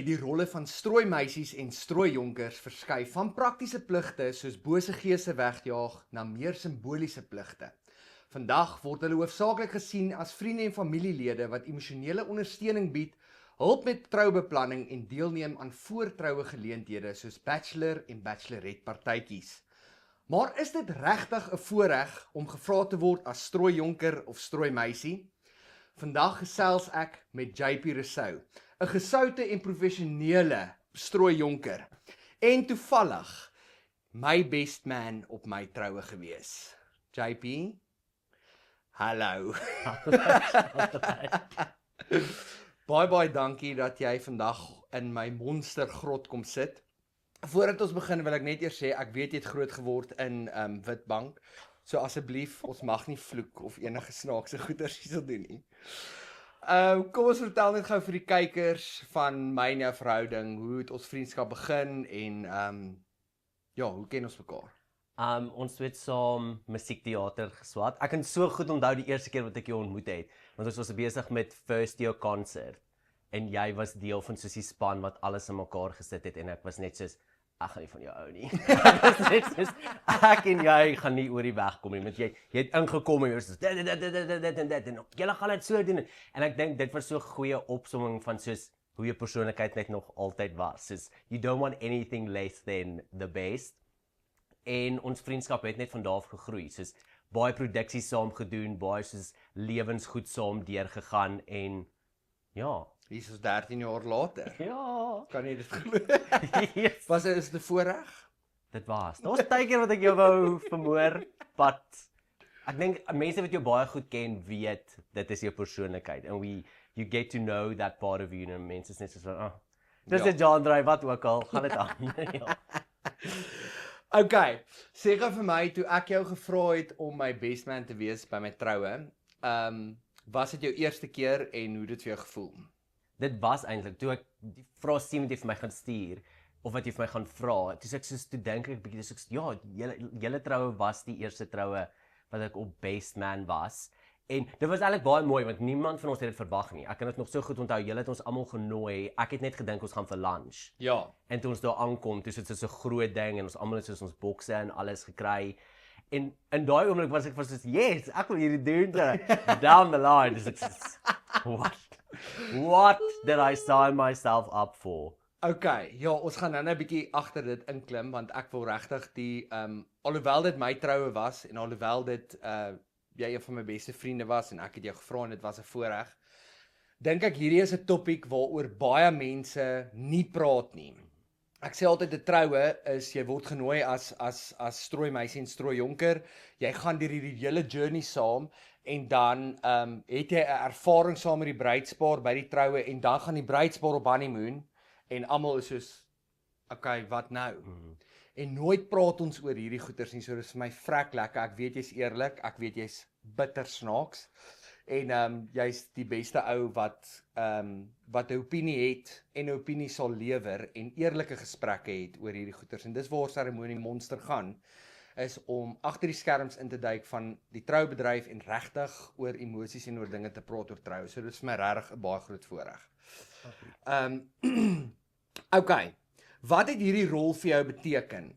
het die rolle van strooimeisies en strooijonkers verskuif van praktiese pligte soos bose geeste wegjaag na meer simboliese pligte. Vandag word hulle hoofsaaklik gesien as vriende en familielede wat emosionele ondersteuning bied, hulp met troubeplanning en deelneem aan voortroue geleenthede soos bachelor en bachelorette partytjies. Maar is dit regtig 'n voorreg om gevra te word as strooijonker of strooimeisie? Vandag gesels ek met JP Rousseau, 'n gesoute en professionele strooijonker en toevallig my best man op my troue gewees. JP, hallo. Baie dankie dat jy vandag in my monstergrot kom sit. Voordat ons begin wil ek net eers sê, ek weet jy het groot geword in Witbank, so asseblief, ons mag nie vloek of enige snaakse goeders hierso doen nie. Kom ons vertel net gou vir die kykers van my en jou verhouding, hoe het ons vriendskap begin en ja, hoe ken ons mekaar? Ons het saam musiekteater geswat. Ek kan so goed onthou die eerste keer wat ek jou ontmoet het, want ons was besig met first year concert en jy was deel van soos die span wat alles in mekaar gesit het en ek was net soos, ek gaan nie van jou hou nie. Ek en jy gaan nie oor die weg kom nie, want jy het ingekom en jy was soos dit en julle gaan dit so doen. En ek dink dit was so 'n goeie opsomming van soos hoe jou persoonlikheid net nog altyd was. Soos you don't want anything less than the best. En ons vriendskap het net van daar af gegroei. Soos baie produksies saam gedoen, baie soos lewensgoed saam deurgegaan en ja, Hier is 13 jaar later. ja. Kan jy dit glo? Yes. Was dit 'n voorreg? Dit was. Daar's baie keer wat ek jou wou vermoor, but ek dink mense wat jou baie goed ken, weet dit is jou persoonlikheid and you get to know that part of you and mense is net so van, dis 'n genre wat ook al, gaan dit aan. Ja. Okay, sê gou vir my toe ek jou gevra het om my best man te wees by my troue, was dit jou eerste keer en hoe dit vir jou gevoel? Dit was eintlik toe ek die vrae sien wat jy vir my gaan stuur of wat jy vir my gaan vra. Toe ek soos toe dink ek bietjie dis ja, julle troue was die eerste troue wat ek op best man was. En dit was eintlik baie mooi want niemand van ons het dit verwag nie. Ek kan dit nog so goed onthou. Julle het ons almal genooi. Ek het net gedink ons gaan vir lunch. Ja. En toe ons daar aankom, toe sit dit so 'n groot ding en ons almal het soos ons bokse en alles gekry. En in daai oomblik was ek soos, yes, ek wil hierdie doen. Down the line. Dis what did I sign myself up for? Okay, ja, ons gaan nou 'n bietjie agter dit inklim want ek wil regtig die alhoewel dit my troue was en alhoewel dit jy een van my beste vriende was en ek het jou gevra en dit was 'n voorreg. Dink ek hierdie is 'n topik waaroor baie mense nie praat nie. Ek sê altyd 'n troue is jy word genooi as strooimeisie en strooijonker. Jy gaan deur hierdie hele journey saam en dan het jy 'n ervaring saam met die bruidspaar by die troue en dan gaan die bruidspaar op honeymoon en almal is soos okay, wat nou? En nooit praat ons oor hierdie goeters nie, so dis vir my vrek lekker. Ek weet jy's eerlik, ek weet jy's bitter snaaks en jy's die beste ou wat 'n opinie het en 'n opinie sal lewer en eerlike gesprekke het oor hierdie goeters. En dis waar seremonie monster gaan, is om agter die skerms in te duik van die troubedryf en regtig oor emosies en oor dinge te praat oor troue. So dis vir my regtig 'n baie groot voorreg. Okay. Wat het hierdie rol vir jou beteken?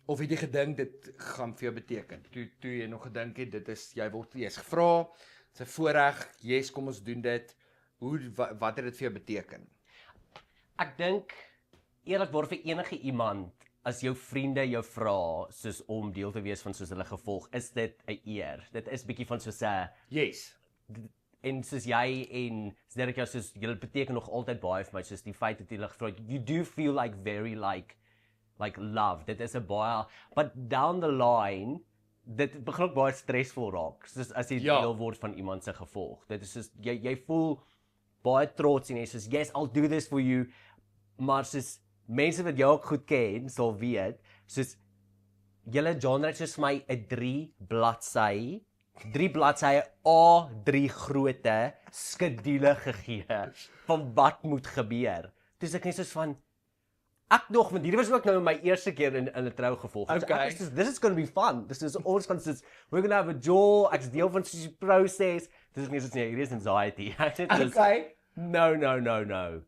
Of het jy gedink dit gaan vir jou beteken? Toe jy nog gedink het dit is jy's gevra, dit's 'n voorreg, yes, kom ons doen dit. Wat het dit vir jou beteken? Ek dink eerlikwaar vir enige iemand as jou vriende jou vra soos om deel te wees van soos hulle gevolg, is dit 'n eer. Dit is bietjie van soos 'n yes. En soos jy en Derek jou soos julle beteken nog altyd baie vir my, soos die feit dat jy gevra het, you do feel like very like love. Dit is 'n baie, but down the line dit begin ook baie stresvol raak, soos as jy deel word van iemand se gevolg. Dit is soos jy voel baie trots en jy soos yes, I'll do this for you, maar soos mense wat jou ook goed ken sal weet, soos julle genre het soos vir my 'n 3 bladsye A3 grootte skedule gegee van wat moet gebeur. Dis ek net soos van ek nog, want hierdie was ook nou my eerste keer in 'n trou gevolg. Okay. So this is going to be fun. This is ons gaan soos we're going to have a joy, ek's deel van die proses. Dis is nie soos nee, hierdie is anxiety. Okay. No.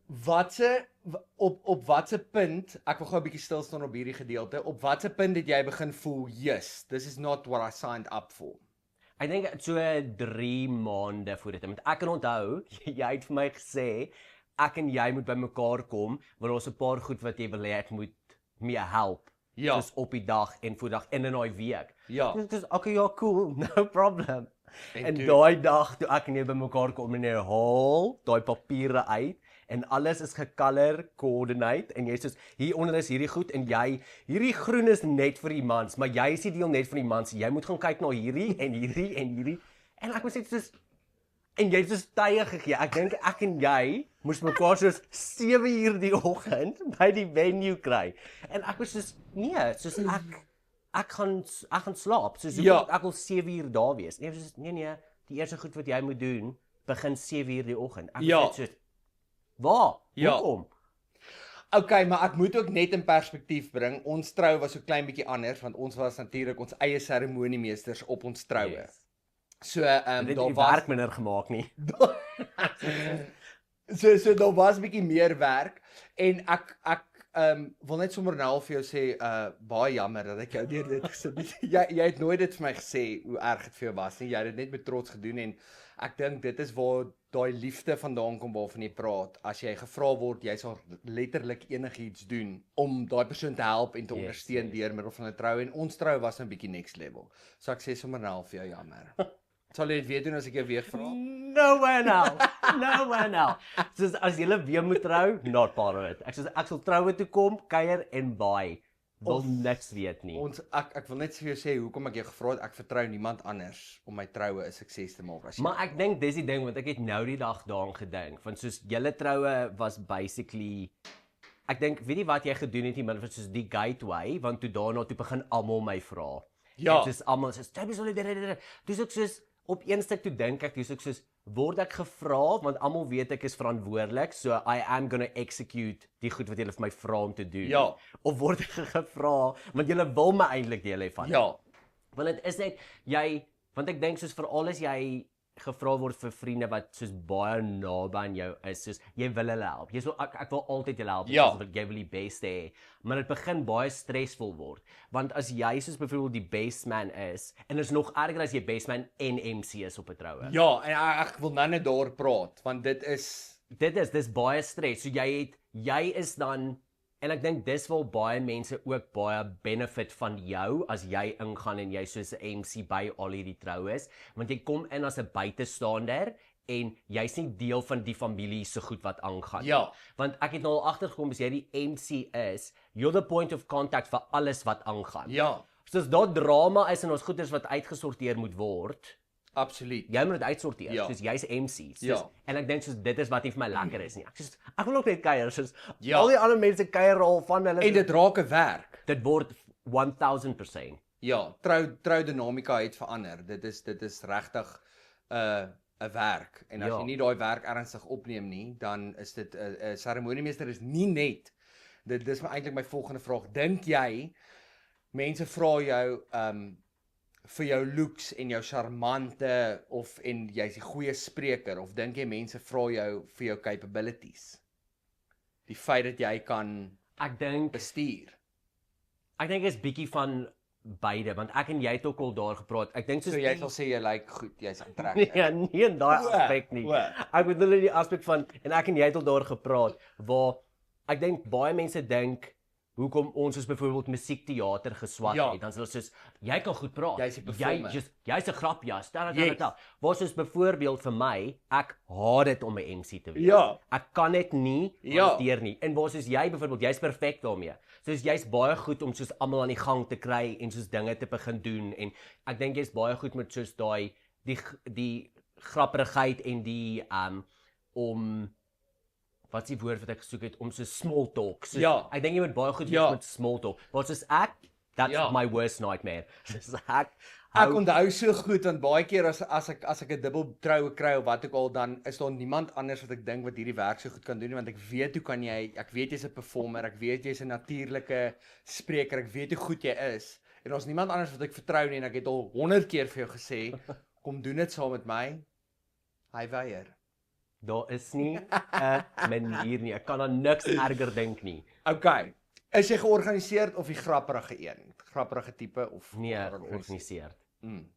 Op watse punt, ek wil gou 'n bietjie stil staan op hierdie gedeelte. Op watse punt het jy begin voel, "Yes, this is not what I signed up for." Ek dink so 3 maande voor dit. Want ek kan onthou, jy het vir my gesê ek en jy moet bymekaar kom, want ons 'n paar goed wat jy wil hê ek moet mee help. Ja. Soos op die dag en voor dag en in daai week. Ja. Dis okay, ja, cool, no problem. En toe- daai dag toe ek en jy bymekaar kom en jy haal daai papiere uit en alles is gecolor coordinate en jy sê hieronder is hierdie goed en hierdie groen is net vir die mans, maar jy is die deel net vir die mans. Jy moet gaan kyk na hierdie en hierdie en ek moet sê soos en jy het soos tye gegee. Ek dink ek en jy moes mekaar soos 7 uur die oggend by die venue kry. En ek was soos nee, soos ek gaan slaap. Soos Ja. ek wil 7 uur daar wees. Nee, soos nee, die eerste goed wat jy moet doen begin 7 uur die oggend. Ek Ja. was net soos waar? Ja. Hoekom? Okay, maar ek moet ook net in perspektief bring. Ons trou was so klein bietjie anders want ons was natuurlik ons eie seremoniemeesters op ons troue. Yes. So Dit daar het die was werk minder gemaak nie. so daar was bietjie meer werk en ek wil net sommer nou al vir jou sê baie jammer dat ek jou deur dit gesit het. Jy het nooit dit vir my gesê hoe erg dit vir jou was nie. Jy het dit net met trots gedoen en ek dink dit is waar daai liefde vandaan kom waarvan jy praat. As jy gevra word, jy sal letterlik enigiets doen om daai persoon te help en te ondersteun deur middel van 'n trou en ons trou was 'n bietjie next level. So ek sê sommer nou al vir jou jammer. Sal jy dit weer doen as ek jou weer vra? Nowhere now. Soos as jy weer moet trou, not part of it. Ek sal troue toe kom, kuier en baie. Wil niks weet nie. Ek wil net vir jou sê hoekom ek jou gevra het. Ek vertrou niemand anders om my troue 'n sukses te maak as jy. Maar ek dink dis die ding want ek het nou die dag daaraan gedink. Want soos julle troue was basically ek dink weet jy wat jy gedoen het nie, maar dit was soos die gateway want toe daarna toe begin almal my vra. Ja. En soos almal sê, dis ook soos op een stuk toe dink ek, dis ook soos word ek gevra want almal weet ek is verantwoordelik, so I am gonna execute die goed wat julle vir my vra om te doen. Ja. Of word ek gevra want julle wil my eintlik deel hê van. Ja. Want dit is net want ek dink soos veral as jy gevra word vir vriende wat soos baie naby aan jou is, soos jy wil hulle help. Jy sê ek wil altyd julle help, Ja. want jy wil die beste hê. Maar dit begin baie stresvol word. Want as jy soos byvoorbeeld die best man is en is nog erger as jy best man en MC is op 'n troue. Ja, en ek wil nou net daar praat want Dis baie stres. So jy is dan en ek dink dis waar baie mense ook baie benefit van jou as jy ingaan en jy soos 'n MC by al hierdie troues, want jy kom in as 'n buitestander en jy's nie deel van die familie so goed wat aangaan. Ja. Want ek het nou al agtergekom as jy die MC is, you're the point of contact vir alles wat aangaan. ja, Soos daar drama is en ons goeders wat uitgesorteer moet word. absoluut. Jy moet dit uitsorteer, Ja. soos jy's MC. Soos, Ja. En ek dink soos dit is wat nie vir my lekker is nie. Ek wil ook net kuier, soos Ja. al die ander mense kuier al van hulle. En dit raak 'n werk. dit word 1000%. Ja, trou dinamika het verander. Dit is regtig 'n werk. En as Ja. jy nie daai werk ernstig opneem nie, dan is dit 'n seremoniemeester is nie net. Dis eintlik my volgende vraag. Dink jy mense vra jou vir jou looks en jou charmante en jy's 'n goeie spreker of dink jy mense vra jou vir jou capabilities? Die feit dat jy kan Ek dink bestuur. is bietjie van beide, want ek en jy het ook al daar gepraat. Ek dink soos So jy sal sê jy lyk goed, jy's aantreklik. nie in daai aspek nie. Ek bedoel in die aspek van en ek en jy het al daar gepraat waar ek dink baie mense dink hoekom ons soos byvoorbeeld musiekteater geswat Ja. het, dan sal soos jy kan goed praat. Jy's 'n performer. Jy's 'n grapjas. Yes. Waar soos byvoorbeeld vir my, ek haat dit om 'n MC te wees. Ja. Ek kan dit nie Ja. hanteer nie. En waar soos jy byvoorbeeld, jy's perfek daarmee. Soos jy's baie goed om soos almal aan die gang te kry en soos dinge te begin doen en ek dink jy's baie goed met soos daai die grapperigheid en die om wat is die woord wat ek gesoek het om so small talk. So, Ja. Ek dink jy moet baie goed wees Ja. met small talk. Want soos that's Ja. my worst nightmare. Soos Ek onthou so goed want baie keer as ek 'n dubbel troue kry of wat ook al dan is daar niemand anders wat ek dink wat hierdie werk so goed kan doen nie want ek weet ek weet jy's 'n performer, ek weet jy's 'n natuurlike spreker, ek weet hoe goed jy is en ons niemand anders wat ek vertrou nie en ek het al 100 keer vir jou gesê kom doen dit saam met my. Hy weier. Daar is nie 'n manier nie. Ek kan aan niks erger dink nie. Okay. Is jy georganiseerd of die grapperige een? Grapperige tipe of Nee, georganiseerd. Mm.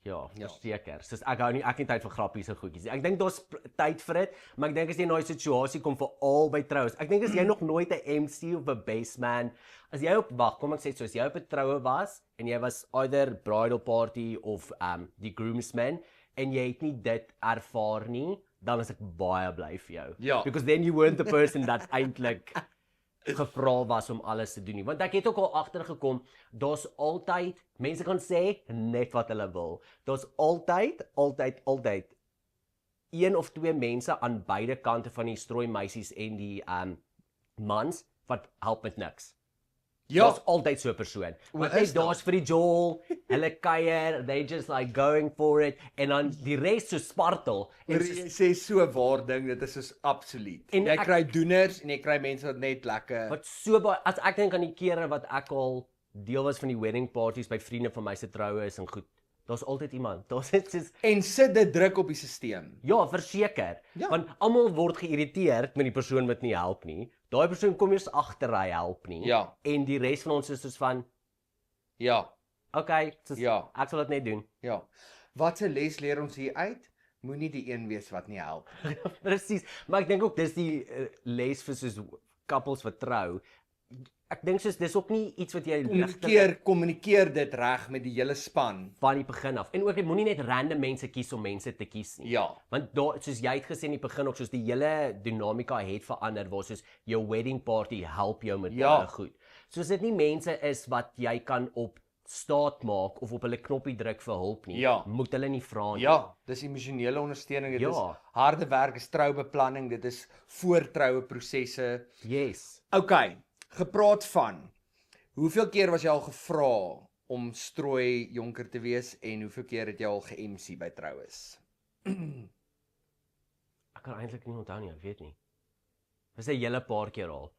Ja, verseker. Soos ek hou nie nie tyd vir grappies en goedjies nie. Ek dink daar's tyd vir dit, maar ek dink as jy nou 'n situasie kom vir albei troues. Ek dink as jy nog nooit 'n MC of 'n best man, as jy kom ek sê so, as jy op 'n troue was en jy was either bridal party of die groomsman en jy het nie dit ervaar nie, dan is ek baie bly vir jou. Ja. Because then you weren't the person that eintlik gevra was om alles te doen nie. Want ek het ook al agtergekom, daar's altyd, mense kan sê net wat hulle wil. Daar's altyd een of twee mense aan beide kante van die strooi meisies en die mans wat help met niks. Ja, Daar's altyd so 'n persoon. Want net daar's vir die Joel, hulle kuier, they just like going for it en dan die res so spartel en jy sê so 'n waar ding, dit is soos absoluut. En Jy ek- kry doeners en jy kry mense wat net lekker. wat so baie as ek dink aan die kere wat ek al deel was van die wedding parties by vriende van my se troue is en goed. Daar's altyd iemand. Daar's net soos En sit dit druk op die stelsel. ja, verseker. Ja. Want almal word geïrriteerd met die persoon wat nie help nie. Daai persoon kom eers agter hy help nie. Ja. En die res van ons is soos van Ja, okay, soos, Ja. ek sal dit net doen. ja. Wat 'n les leer ons hier uit? Moenie die een wees wat nie help. Presies. Maar ek dink ook dis die les vir soos couples wat trou. Ek dink soos dis ook nie iets wat jy Kommunikeer dit reg met die hele span. van die begin af. En ook jy moenie net random mense kies om mense te kies nie. Ja. Want daar soos jy het gesê in die begin ook soos die hele dinamika het verander waar soos jou wedding party help jou met Ja. baie goed. Soos dit nie mense is wat jy kan op staat maak of op hulle knoppie druk vir hulp nie. Ja. Moet hulle nie vra nie. Ja, dis emosionele ondersteuning, dit Ja. is harde werk, is troubeplanning, dit is voortroue prosesse. Yes. Okay, gepraat van hoeveel keer was jy al gevra om strooi jonker te wees en hoeveel keer het jy al ge-MC by troues? Ek kan eintlik nie onthou nie, ek weet nie. Dis 'n hele paar keer al.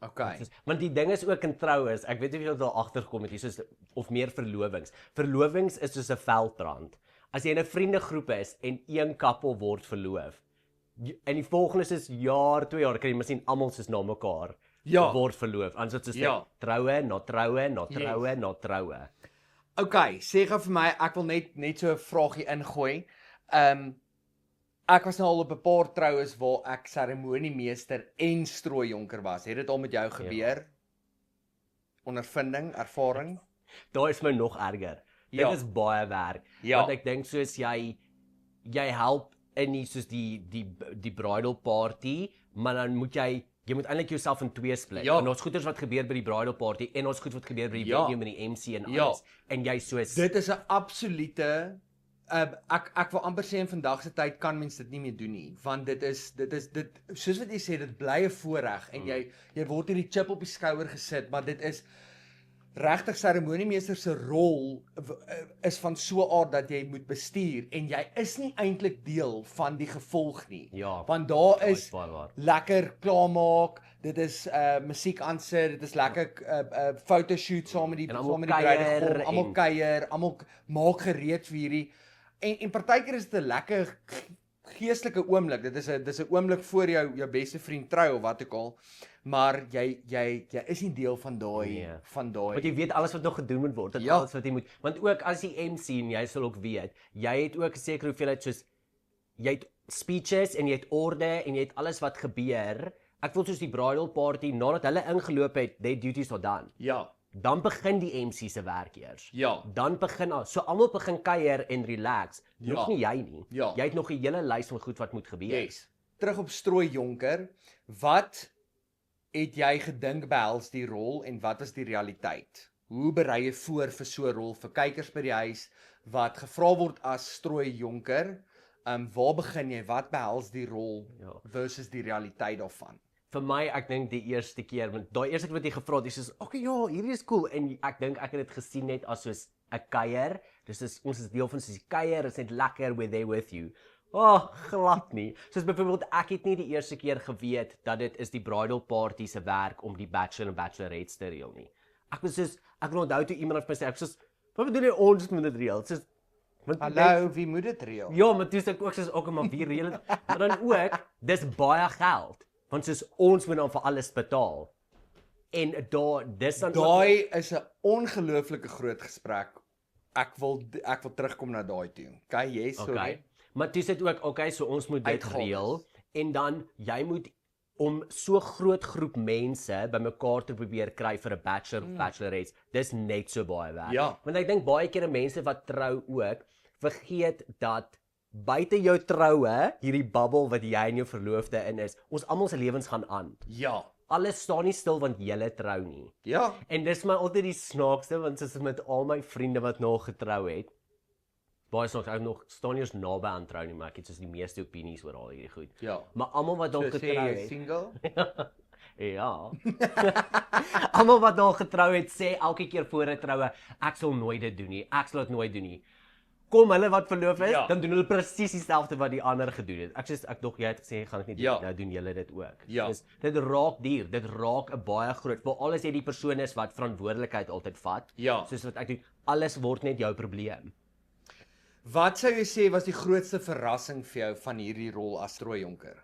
Okay. Want die ding is ook in troues, ek weet nie of jy daar agtergekom het hier soos of meer verlovings. Verlovings is soos 'n veldbrand. As jy in 'n vriendegroep is en een koppel word verloof, en die volgende is jaar, 2 jaar, kan jy miskien almal soos na mekaar Ja. word verloof. Anders is dit Ja. troue, na troue, na Yes. troue, na troue. Okay, sê gou vir my, ek wil net so 'n vraagie ingooi. Ek was nou al op 'n paar troues waar ek seremoniemeester en strooi jonker was. Het dit al met jou gebeur? Ondervinding, ervaring? Daar is my nog erger. Ja. Dit is baie werk. Ja. Want ek dink soos jy help in die soos die bridal party, maar dan moet jy moet eintlik jouself in twee split. Ja. En ons goeders wat gebeur by die bridal party en ons goed wat gebeur by die Ja. venue met die MC en Ja. alles. En jy soos Dit is 'n absolute ek wil amper sê in vandag se tyd kan mens dit nie meer doen nie, want dit soos wat jy sê, dit bly 'n voorreg en jy word hierdie chip op die skouer gesit, maar dit is regtig seremoniemeester se rol is van so 'n aard dat jy moet bestuur en jy is nie eintlik deel van die gevolg nie. Ja, Want daar daai is baie waar. lekker klaarmaak, dit is musiek aansit, dit is lekker fotoshoot saam met die En almal bruidegom, kuier almal en- kuier, almal maak gereed vir hierdie en partykeer is dit 'n lekker geestelike oomblik. Dis 'n oomblik voor jou beste vriend trou of wat ook al. Maar jy is nie deel van daai Nee. van Want jy weet alles wat nog gedoen moet word, dit Ja. alles wat jy moet. Want ook as jy MC en jy sal ook weet, jy het ook 'n sekere hoeveelheid soos jy het speeches en jy het orde en jy het alles wat gebeur. Ek voel soos die bridal party nadat hulle ingeloop het, their duties are done. Ja. Dan begin die MC se werk eers. Ja. Dan begin al. So almal begin kuier en relax. Nog Ja. nie jy nie. Ja. Jy het nog 'n hele lys van goed wat moet gebeur. Yes. Terug op strooi jonker. Wat het jy gedink behels die rol en wat is die realiteit? Hoe berei jy voor vir so 'n rol vir kykers by die huis wat gevra word as strooi jonker? Waar begin jy? Wat behels die rol Ja. versus die realiteit daarvan? Vir my, ek dink die eerste keer, want daai eerste keer wat jy gevra het, dis soos, okay, ja, hierdie is cool en ek dink ek het dit gesien net as soos 'n kuier. Dis is ons is deel van soos die kuier, is net lekker with they with you. Glad nie. Soos byvoorbeeld ek het nie die eerste keer geweet dat dit is die bridal party se werk om die bachelor en bachelorettes te reël nie. Ek was soos ek kon onthou toe iemand het my sê ek soos wat bedoel jy ons moet dit reël? Soos Want Hallo, wie moet dit reël? Ja, maar toe sê ek ook soos ook maar wie reël dit? Maar dan ook, dis baie geld. Want soos ons moet dan vir alles betaal. En dis dan Daai is 'n ongelooflike groot gesprek. Ek wil terugkom na daai toe. Okay, yes, sorry. Okay. Maar toe sê dit ook, okay, so ons moet dit Uitgawes. reël en dan jy moet om so groot groep mense bymekaar te probeer kry vir 'n bachelor of bachelorette. Dis net so baie werk. Ja. Want ek dink baie keer mense wat trou ook vergeet dat buite jou troue, hierdie bubble wat jy en jou verloofde in is, ons almal se lewens gaan aan. Ja. Alles staan nie stil want jy trou nie. Ja. En dis my altyd die snaakste want soos met al my vriende wat nog getrou het, baie snaaks, ek nog staan nie eens naby aan trou nie, maar ek het soos die meeste opinies oor al hierdie goed. Ja. Maar almal wat nog So sê getrou jy het, single? ja. Almal wat nog getrou het sê elke keer voor 'n troue, ek sal nooit dit doen nie. Ek sal dit nooit doen nie. Kom hulle wat verloof is, Ja. dan doen hulle presies dieselfde wat die ander gedoen het. Ek dog jy het gesê gaan ek nie doen, Ja. nou doen julle dit ook. Ja. Dus dit raak duur, dit raak 'n baie groot, veral as jy die persoon is wat verantwoordelikheid altyd vat. Ja. Soos wat ek doen, alles word net jou probleem. Wat sou jy sê was die grootste verrassing vir jou van hierdie rol as strooijonker?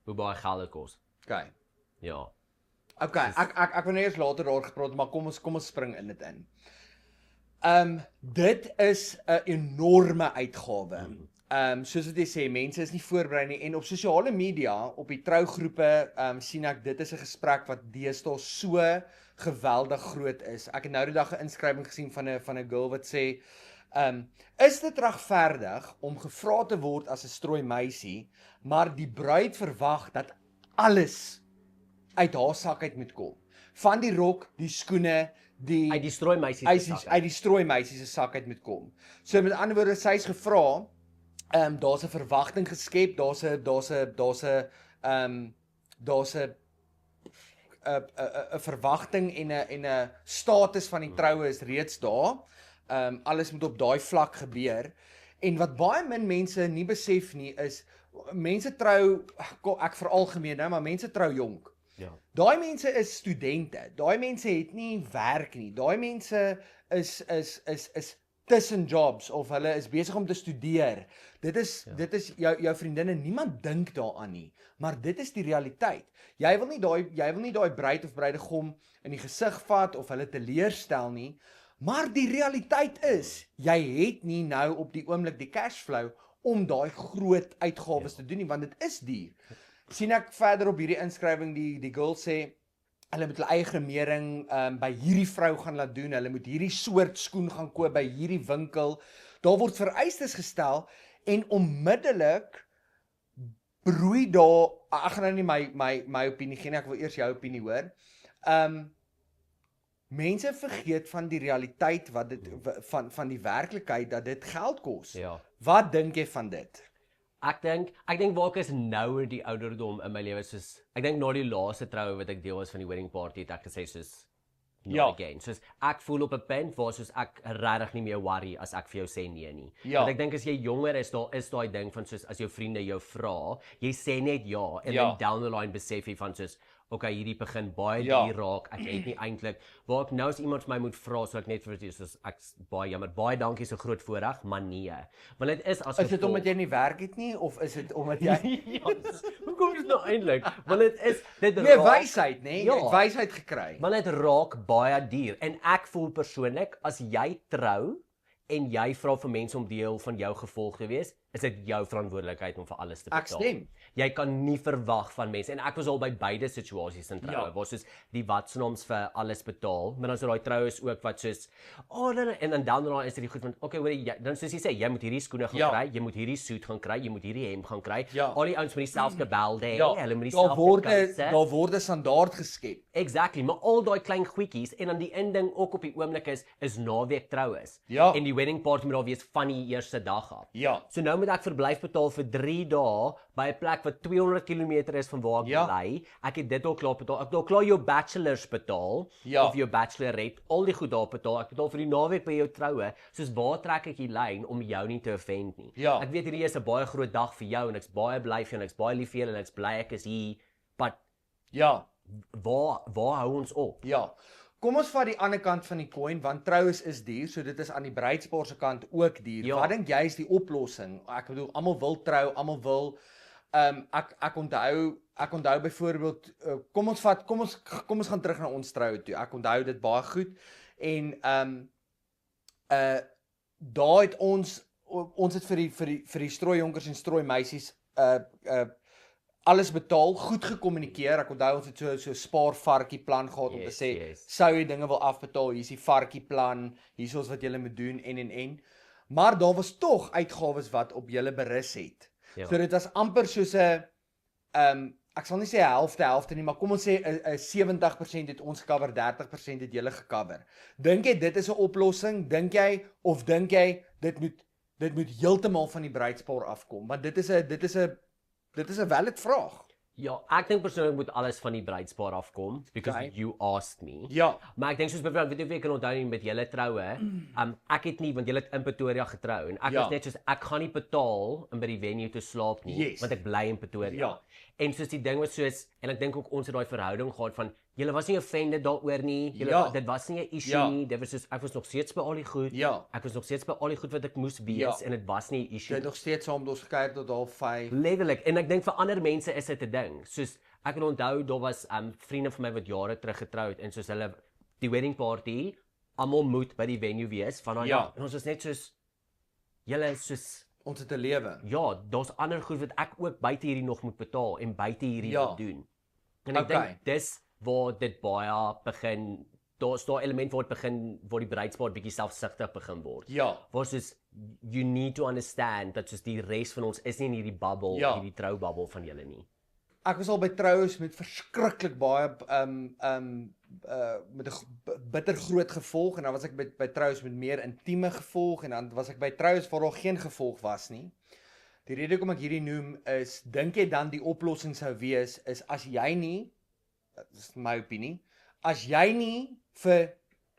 Hoe baie geld dit kos. Okay. Ja. Okay, ek wil nou eers later daar gepraat, maar kom ons spring in dit in. Dit is 'n enorme uitgawe. Soos wat jy sê, mense is nie voorberei nie en op sosiale media, op die trougroepe, sien ek dit is 'n gesprek wat deesdae so geweldig groot is. Ek het nou die dag 'n inskrywing gesien van 'n girl wat sê, is dit regverdig om gevra te word as 'n strooi meisie, maar die bruid verwag dat alles uit haar sak uit moet kom. Van die rok, die skoene, Uit die strooi meisies uit die strooi meisie se sak uit moet kom. So met ander woorde, sy's gevra, daar's 'n verwagting geskep, daar's 'n verwagting en 'n status van die troue is reeds daar. Alles moet op daai vlak gebeur. En wat baie min mense nie besef nie is mense trou, ek veralgemeen nou, maar mense trou jonk. Ja. Daai mense is studente. Daai mense het nie werk nie. Daai mense is tussen jobs of hulle is besig om te studeer. Dit is jou vriendinne, niemand dink daaraan nie, maar dit is die realiteit. Jy wil nie daai bruid of bruidegom in die gesig vat of hulle teleurstel nie, maar die realiteit is jy het nie nou op die oomblik die cashflow om daai groot uitgawes te doen nie, want dit is duur. Sien ek verder op hierdie inskrywing, die girl sê hulle moet hulle eie gremering by hierdie vrou gaan laat doen, hulle moet hierdie soort skoen gaan koop by hierdie winkel. Daar word vereistes gestel en onmiddellik broei daar, ek gaan nou nie my opinie gee nie, ek wil eers jou opinie hoor. Mense vergeet van die realiteit wat dit van die werklikheid dat dit geld kos. Ja. Wat dink jy van dit? Ek dink waar ek is nou in die ouderdom in my lewe, soos ek dink na die laaste troue wat ek deel was van die wedding party, het ek gesê soos not again. Soos ek voel op 'n punt waar soos ek regtig nie meer worry as ek vir jou sê nee nie. Ja. Want ek dink as jy jonger is, daar is daai ding van soos as jou vriende jou vra, jy sê net ja en dan down the line besef jy van soos okay, hierdie begin baie duur raak. Ek het nie eintlik waar ek nou as iemand my moet vra, so ek net vir dis soos ek baie jammer. Baie dankie, so groot voorreg, maar nee. Want dit is as Is dit omdat jy nie werk het nie of is dit omdat jy Hoe kom dit nou eintlik? Want dit nee, raak wysheid, nê? Ja. Jy het wysheid gekry. Want dit raak baie duur en ek voel persoonlik as jy trou en jy vra vir mense om deel van jou gevolg te wees, is dit jou verantwoordelikheid om vir alles te betaal. Ek stem. Jy kan nie verwag van mense en ek was al by beide situasies in troue, waar soos die watsonoms vir alles betaal, maar dan so daai troue is ook wat soos en dan daarna is dit goed van okay, hoor dan soos jy sê, jy moet hierdie skoene gaan kry, jy moet hierdie suit gaan kry, jy moet hierdie hemp gaan kry. Al die ouens met dieselfde belde, hulle met dieselfde daar word 'n standaard geskep. Exactly, maar al daai klein goedjies en dan die een ding ook op die oomblik is naweek troues. Ja. En die wedding party moet al wees van die eerste dag af. Ja. So nou moet ek verblyf betaal vir 3 dae by 'n plek wat 200 km is van waar ek bly. Ek het dit al klaar betaal. Ek het al klaar jou bachelors betaal of jou bachelorette, al die goed daar betaal. Ek betaal vir die naweek by jou troue. Soos waar trek ek die lyn om jou nie te offend nie? Ek weet hierdie is 'n baie groot dag vir jou en ek's baie bly vir jou en ek's baie lief vir jou en ek's bly ek is hier. But waar hou ons op? Ja. kom ons vat die ander kant van die coin, want troues is duur, so dit is aan die bruidspaar se kant ook duur. Ja. Wat dink jy is die oplossing? Ek bedoel, almal wil trou, almal wil ek onthou byvoorbeeld kom ons gaan terug na ons troue toe. Ek onthou dit baie goed en daar het ons het vir die strooijonkers en strooimeisies alles betaal, goed gekommunikeer. Ek onthou ons het so spaarvarkie plan gehad om te sê, sou jy dinge wil afbetaal, hier is die varkie plan, hier is wat julle moet doen en. Maar daar was tog uitgawes wat op julle berus het. Ja. So dit was amper soos 'n ek sal nie sê helfte nie, maar kom ons sê 'n 70% het ons gecover, 30% het julle gecover. Dink jy dit is 'n oplossing? Dink jy dit moet heeltemal van die bruidspaar afkom? Want dit is 'n valid vraag. Ja, ek dink persoonlik moet alles van die bruidspaar afkom because Okay. you asked me. Ja. Maar ek dink soos byvoorbeeld, weet jy of jy kan onthou nie met julle troue, ek het nie want julle het in Pretoria getrou en ek Ja. was net soos ek gaan nie betaal om by die venue te slaap nie, Yes. want ek bly in Pretoria. Ja. En soos die ding was soos en ek dink ook ons het daai verhouding gehad van julle was nie offended daaroor nie. Ja. Dit was nie 'n issue Ja. nie. Dit was soos ek was nog steeds by al die goed. Ja. Ek was nog steeds by al die goed wat ek moes wees Ja. en dit was nie 'n Jy issue. het nog steeds saam met ons gekuier tot 5:30. Letterlik en ek dink vir ander mense is dit 'n ding. Soos ek kan onthou daar was vriende van my wat jare terug getrou het en soos hulle die wedding party almal moet by die venue wees van daai Ja. dag. En ons was net soos julle is soos Ons het 'n lewe. ja, daar's ander goed wat ek ook buite hierdie nog moet betaal en buite hierdie Ja. moet doen. En ek Okay. dink dis waar dit baie begin daar's daai element waar dit begin waar die bruidspaar bietjie selfsugtig begin word. Ja. Waar soos you need to understand dat soos die res van ons is nie in hierdie bubble, Ja. hierdie troububbel van julle nie. Ek was al by troues met verskriklik baie met 'n bitter groot gevolg en dan was ek by troues met meer intieme gevolg en dan was ek by troues waar daar geen gevolg was nie. Die rede hoekom ek hierdie noem is dink jy dan die oplossing sou wees is as jy nie dis my opinie, as jy nie vir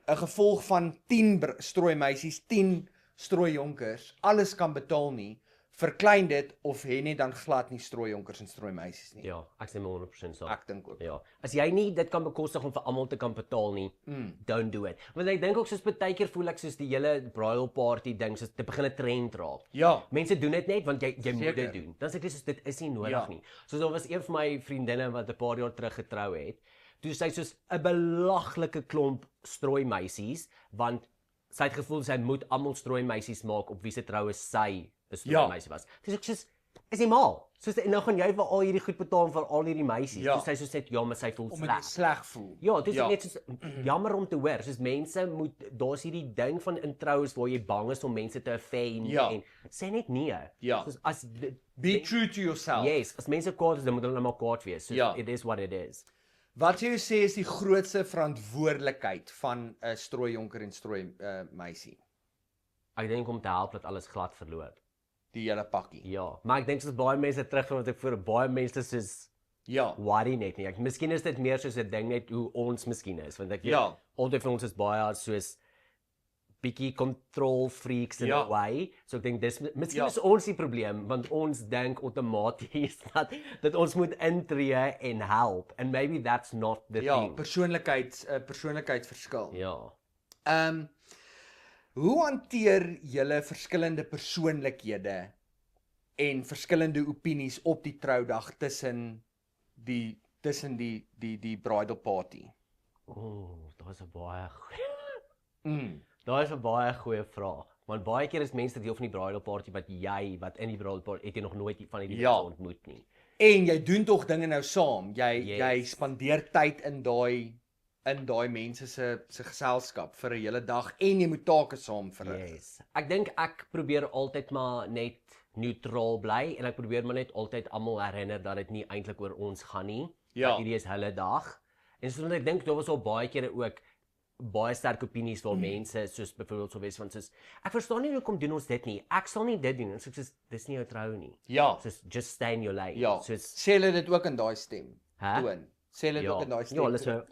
'n gevolg van 10 strooimeisies, 10 strooijonkers alles kan betaal nie, verklein dit of hê net dan glad nie strooijonkers en strooimeisies nie. Ja, ek sê 100% saam. Ek dink ook. Ja. As jy nie dit kan bekostig om vir almal te kan betaal nie, don't do it. Want ek dink ook soos baie keer voel ek soos die hele bridal party ding soos dit begin 'n trend raak. Ja. Mense doen dit net want jy moet Seker. dit doen. Dan sê ek soos dit is nie nodig Ja. nie. Soos daar was een van my vriendinne wat 'n paar jaar terug getrou het. Toe sy soos 'n belaglike klomp strooimeisies want sy het gevoel sy moet almal strooimeisies maak op wie se troue sy 'n strooimeisie was. Dis ek soos is nie mal. Soos en nou gaan jy vir al hierdie goed betaal vir al hierdie meisies. Ja. Soos sy sê ja, maar sy voel Om dit sleg. sleg voel. Ja, dit is net soos jammer om te hoor. Soos mense moet daar's hierdie ding van in troues waar jy bang is om mense te offend Ja. en sê net nee. Ja. Soos as Be true to yourself. yes, as mense kwaad is, dan moet hulle maar kwaad wees. So Ja. it is what it is. Wat jy sê is die grootste verantwoordelikheid van 'n strooijonker en strooimeisie, Ek dink om te help dat alles glad verloop. die hele pakkie. Ja, maar ek dink soos baie mense teruggaan wat ek voor baie mense soos Ja. worry net nie. Miskien is dit meer soos 'n ding net hoe ons miskien is, want ek weet Ja. altyd van ons is baie soos bietjie control freaks in Ja. a way. So ek dink dis miskien Ja. is ons die probleem want ons dink outomaties dat ons moet intree en help and maybe that's not the Ja, thing. persoonlikheidsverskil. Ja. Hoe hanteer julle verskillende persoonlikhede en verskillende opinies op die troudag tussen die bridal party? Daar's 'n baie Daar is 'n baie goeie vraag. Want baie keer is mense deel van die bridal party wat in die bridal party het jy nog nooit van hierdie Ja. mense ontmoet nie. En jy doen tog dinge nou saam. Jy Yes. spandeer tyd in daai mense se geselskap vir 'n hele dag en jy moet take saam verrig. Yes. Ek dink ek probeer altyd maar net neutraal bly en ek probeer maar net altyd almal herinner dat dit nie eintlik oor ons gaan nie. Ja. Dat hierdie is hulle dag. En so ek dink daar was al baie kere ook baie sterk opinies waar mense soos byvoorbeeld sou wees van soos ek verstaan nie hoekom doen ons dit nie. Ek sal nie dit doen en soos dis nie jou trou nie. Ja. Soos just stay in your lane. Ja. Soos Sê hulle dit ook in daai stem. Hè? Toon. Sê hulle dit ook in daai stem. Ja, hulle so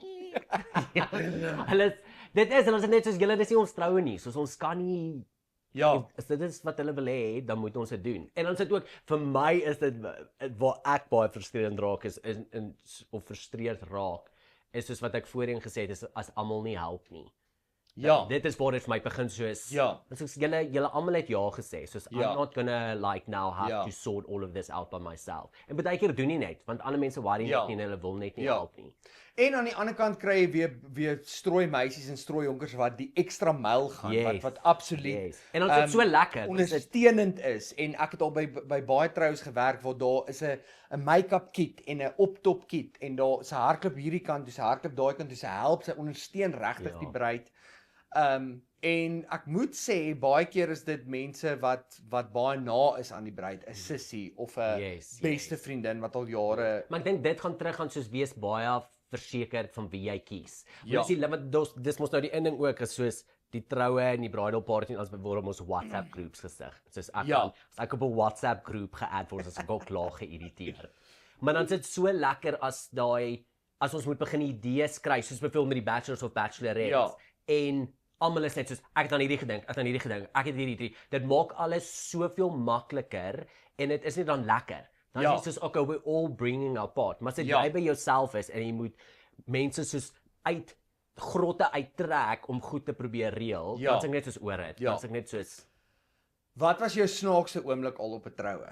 hulle dit is hulle is net soos julle dis nie ons troue nie. Soos ons kan nie Ja. as dit is wat hulle wil hê, dan moet ons dit doen. En dan sit ook vir my is dit waar ek baie frustrerend raak is in of frustreerd raak is soos wat ek voorheen gesê het, is as almal nie help nie. Ja. Dit is waar dit vir my begin soos Ja. soos julle almal het ja gesê. Soos Ja. I'm not gonna like now have Ja. to sort all of this out by myself. En baie keer doen nie net, want ander mense worry Ja. net nie en hulle wil net nie Ja. help nie. En aan die ander kant kry jy weer strooi meisies en strooi jonkers wat die ekstra myl gaan Yes. wat absoluut Yes. En ons is so lekker. ondersteunend is en ek het al by baie troues gewerk waar daar is 'n make-up kit en 'n optop kit en daar is 'n hardloop hierdie kant, dis 'n hardloop daai kant, dis 'n help, sy ondersteun regtig die bruid. En ek moet sê baie keer is dit mense wat baie na is aan die bruid, 'n sussie of 'n beste vriendin wat al jare. Maar ek dink dit gaan terug aan soos wees baie versekerd van wie jy kies. Ja. Dis mos nou die ding ook is soos die troue en die bridal party en as word ons WhatsApp groeps gesig. Soos ek as ek op 'n WhatsApp groep ge-add word, as ek al klaar geïrriteer. Maar dan is dit so lekker as ons moet begin idees kry, soos byvoorbeeld met die bachelors of bachelorettes. En almal is net soos ek het aan hierdie gedink, ek het hierdie. Dit maak alles soveel makliker en dit is net dan lekker. Dan is dit soos okay, we're all bringing our part. Maar as jy by jouself is en jy moet mense soos uit grotte uittrek om goed te probeer reël, dan is ek net soos oor dit. Dan is ek net soos Wat was jou snaakste oomblik al op 'n troue?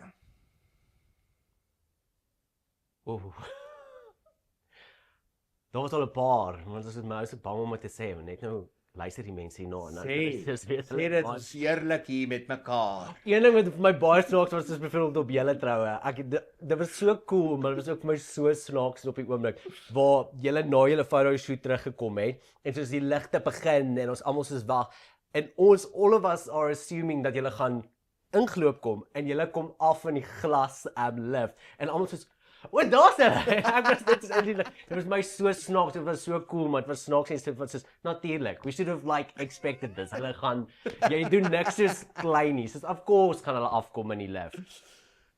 Daar was al 'n paar, want ons het my ou se bang om dit te sê, maar net nou luister die mense hierna en dan sê dit ons eerlik hier met mekaar. Een ding wat vir my baie snaaks was byvoorbeeld op julle troue. Dit was so cool, maar dit was ook vir my so snaaks op die oomblik waar julle na julle photoshoot teruggekom het en soos die ligte begin en ons almal soos wag en ons all of us are assuming dat julle gaan ingeloop kom en julle kom af in die glas lift en almal soos wat daar's dit? Ek was dit was my so snaaks, dit was so cool, maar dit was snaaks en dit was soos natuurlik. We should have like expected this. Hulle gaan jy doen niks soos klein nie. Soos of course gaan hulle afkom in die lift.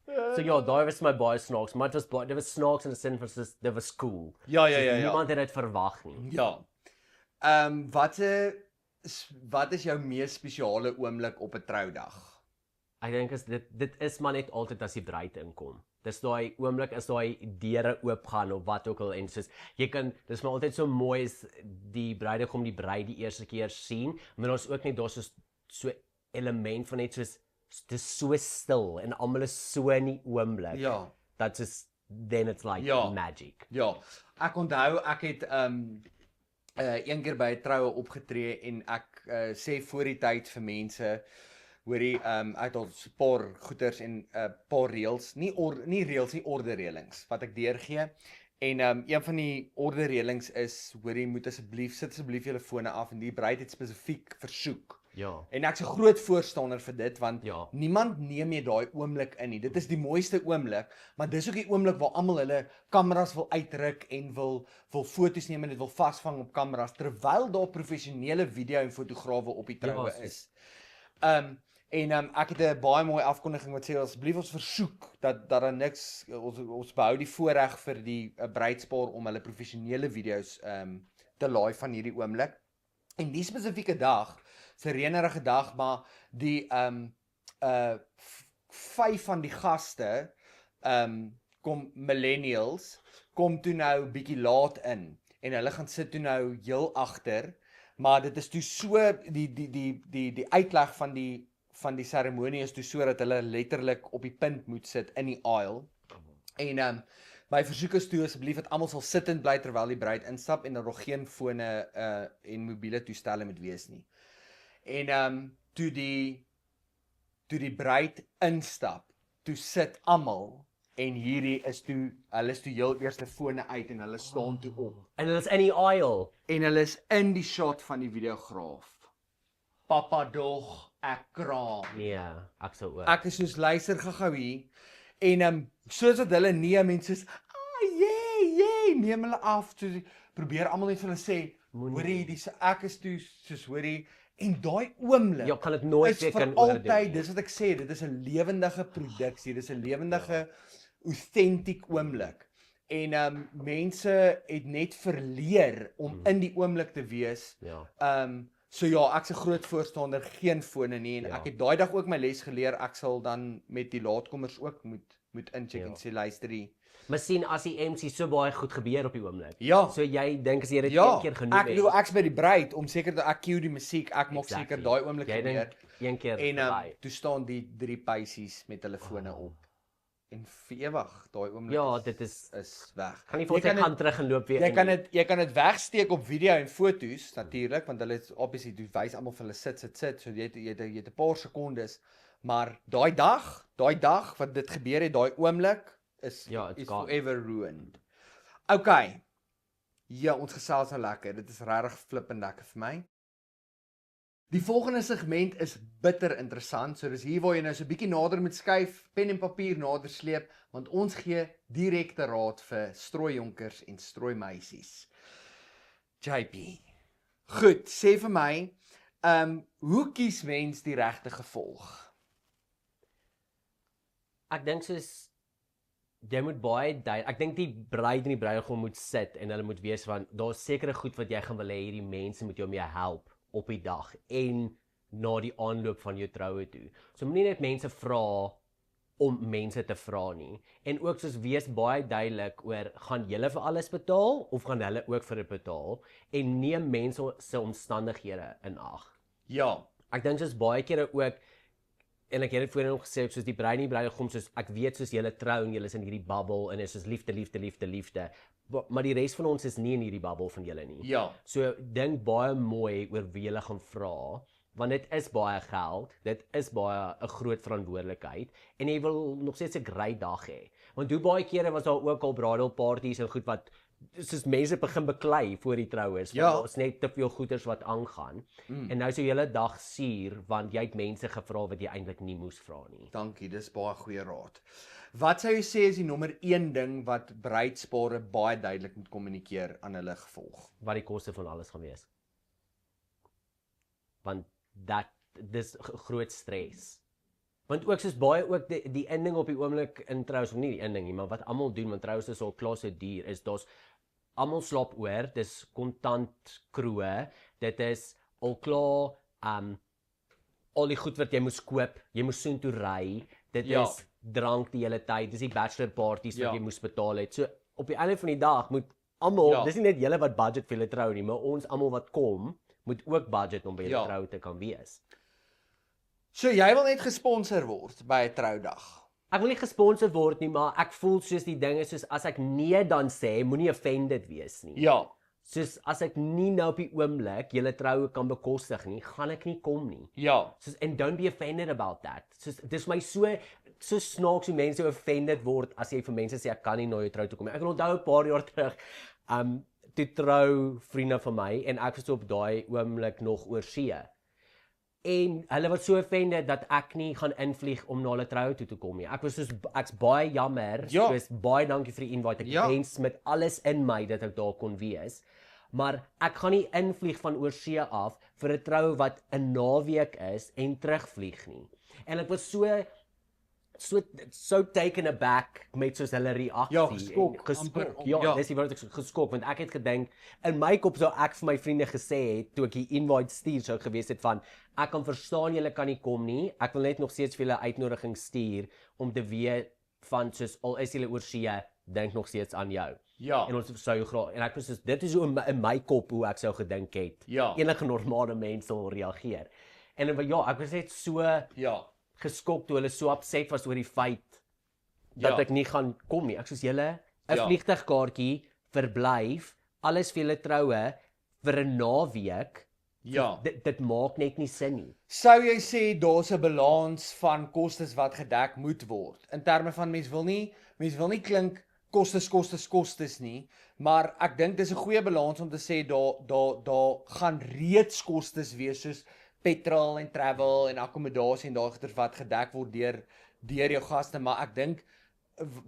So ja, daai was my baie snaaks, maar dit was snaaks in 'n sin van soos dit was cool. Ja. Niemand het dit verwag nie. Ja. Wat is jou mees spesiale oomblik op 'n troudag? Ek dink dit is maar net altyd as die bruid inkom. Dis daai oomblik as daai deure oopgaan of wat ook al en soos dis maar altyd so mooi as die bruidegom die bruid die eerste keer sien, maar ons ook net daar so element van net soos dis so stil en almal is so in die oomblik. Ja. That's just then it's like magic. Ja. Ek onthou ek het een keer by 'n troue opgetree en ek sê voor die tyd vir mense hoorie uit ons paar goeters en paar reëls, nie reëls nie, ordereëlings wat ek deurgee. En een van die ordereëlings is hoorie moet sit asseblief julle fone af en die bruid het spesifiek versoek. Ja. En ek's 'n groot voorstander vir dit want niemand neem jy daai oomblik in nie. Dit is die mooiste oomblik, maar dis ook die oomblik waar almal hulle kameras wil uitruk en wil foto's neem en dit wil vasvang op kameras terwyl daar professionele video en fotograwe op die troue is. Ek het 'n baie mooi afkondiging wat sê asseblief ons versoek dat daar niks ons behou die voorreg vir die bruidspaar om hulle professionele video's te laai van hierdie oomblik. En die spesifieke dag, 'n reënerige dag, maar die 5 van die gaste kom millennials kom toe nou bietjie laat in en hulle gaan sit toe nou heel agter, maar dit is toe so die uitleg van die seremonie is toe sodat hulle letterlik op die punt moet sit in die aisle. En my versoek is toe asseblief dat almal sal sittend bly terwyl die bruid instap en daar nog geen fone en mobiele toestelle moet wees nie. En toe die bruid instap, toe sit almal en hulle is toe heel eerste fone uit en hulle staan toe op. En hulle is in die aisle. En hulle is in die shot van die videograaf. Papa dog, ek kraam. Nee, ek sou ook. Ek is soos luister gou hier. En soos dat hulle neem en soos neem hulle af. So, probeer almal net vir hulle sê, hoorie, ek is toe soos hoorie. En daai oomblik jy kan dit nooit weer kan oordoen. Altyd, dis wat ek sê, dit is 'n lewendige produksie, dis 'n lewendige autentiek oomblik. En mense het net verleer om in die oomblik te wees. So ja, ek's 'n groot voorstander geen fone nie en ek het daai dag ook my les geleer. Ek sal dan met die laatkommers ook moet incheck en sê luisterie. Maar sien as die MC so baie goed gebeur op die oomblik. Ja. So jy dink as jy dit Ja, een keer genoem ek bedoel ek's by die bruid om seker dat ek cue die musiek, ek maak seker daai oomblik Jy gebeur. dink een keer En verby. toe staan die 3 pysies met hulle fone op. En vir ewig, daai oomblik Ja, dit is weg. kan nie voel jy gaan terug en loop weer Jy kan dit wegsteek op video en foto's natuurlik, want hulle is obviously jy wys almal vir hulle sit, so jy het 'n paar sekondes, maar daai dag wat dit gebeur het, daai oomblik is forever ruined. Okay. Ja, ons gesels nou lekker. Dit is regtig flippend lekker vir my. Die volgende segment is bitter interessant. So dis hier waar jy nou so 'n bietjie nader moet skuif, pen en papier nader sleep, want ons gee direkte raad vir strooijonkers en strooimeisies. JP. Goed, sê vir my, hoe kies mens die regte gevolg? Ek dink soos jy moet baie ek dink die bruid en die bruidegom moet sit en hulle moet weet van daar's sekere goed wat jy gaan wil hê hierdie mense moet jou mee help op die dag en na die aanloop van jou troue toe. So moenie net mense vra om mense te vra nie. En ook soos wees baie duidelik oor gaan julle vir alles betaal of gaan hulle ook vir dit betaal en neem mense se omstandighede in ag. Ja, Ek dink soos baie kere ook en ek het dit voorheen ook gesê soos die bruid en die bruidegom soos ek weet soos julle trou en julle is in hierdie bubble en is soos liefde, maar die res van ons is nie in hierdie bubble van julle nie. ja, So dink baie mooi oor wie julle gaan vra, want dit is baie geld, dit is baie 'n groot verantwoordelikheid en jy wil nog steeds 'n great dag hê. Want hoe baie kere was daar ook al bridal parties en goed wat soos mense begin beklei voor die troues, want daar's net te veel goeders wat aangaan. En nou is jou hele dag suur want jy het mense gevra wat jy eintlik nie moes vra nie. dankie, dis baie goeie raad. Wat sou jy sê is die nommer 1 ding wat bruidspare baie duidelik moet kommunikeer aan hulle gevolg? Wat die koste van alles gaan wees. Want dis groot stres. Want ook soos baie ook die inding op die oomblik in troues, of nie die inding nie, maar wat almal doen want troues is al klaar so duur is daar's almal slaap oor, dis kontant kroë, dit is al klaar al die goed wat jy moes koop, jy moes soontoe ry, dit is drank die hele tyd, dis die bachelor parties wat jy moes betaal het. So op die einde van die dag moet almal, dis nie net julle wat budget vir julle trou nie, maar ons almal wat kom, moet ook budget om by julle trou te kan wees. So jy wil net gesponsor word by 'n troudag. Ek wil nie gesponsor word nie, maar ek voel soos die ding is soos as ek nee dan sê, moenie offended wees nie. Ja. Soos as ek nie nou op die oomblik julle troue kan bekostig nie, gaan ek nie kom nie. Ja. Soos and don't be offended about that. Soos dis my so snaaks hoe mense offended word as jy vir mense sê ek kan nie na jou trou toe kom nie. Ek kan onthou 'n paar jaar terug, toe trou vriende van my en ek was op daai oomblik nog oor see. En hulle was so offended dat ek nie gaan invlieg om na hulle troue toe te kom nie. Ek's baie jammer, soos baie dankie vir die invite. Ek wens met alles in my dat ek daar kon wees. Maar ek gaan nie invlieg van oorsee af vir 'n trou wat 'n naweek is en terugvlieg nie. En ek was so taken aback met soos hulle reaksie. Ja, geskok. Ja, dis die woord ek geskok want ek het gedink in my kop sou ek vir my vriende gesê het toe ek die invite stuur sou gewees het van ek kan verstaan julle kan nie kom nie. Ek wil net nog steeds vir julle uitnodiging stuur om te weet van soos al is julle oorsee, dink nog steeds aan jou. Ja. En ons sou jou graag en ek was soos dit is hoe in my kop hoe ek sou gedink het. Ja. Enige normale mens sal reageer. En ja, ek was net so geskok toe hulle so upset was oor die feit dat ek nie gaan kom nie. Ek soos julle 'n vliegtuigkaartjie, verblyf, alles vir julle troue vir 'n naweek. Ja. Dit maak net nie sin nie. Sou jy sê daar's 'n balans van kostes wat gedek moet word? In terme van mens wil nie klink kostes nie, maar ek dink dis 'n goeie balans om te sê daar gaan reeds kostes wees soos petrol en travel en akkommodasie en daai goeder wat gedek word deur jou gaste, maar ek dink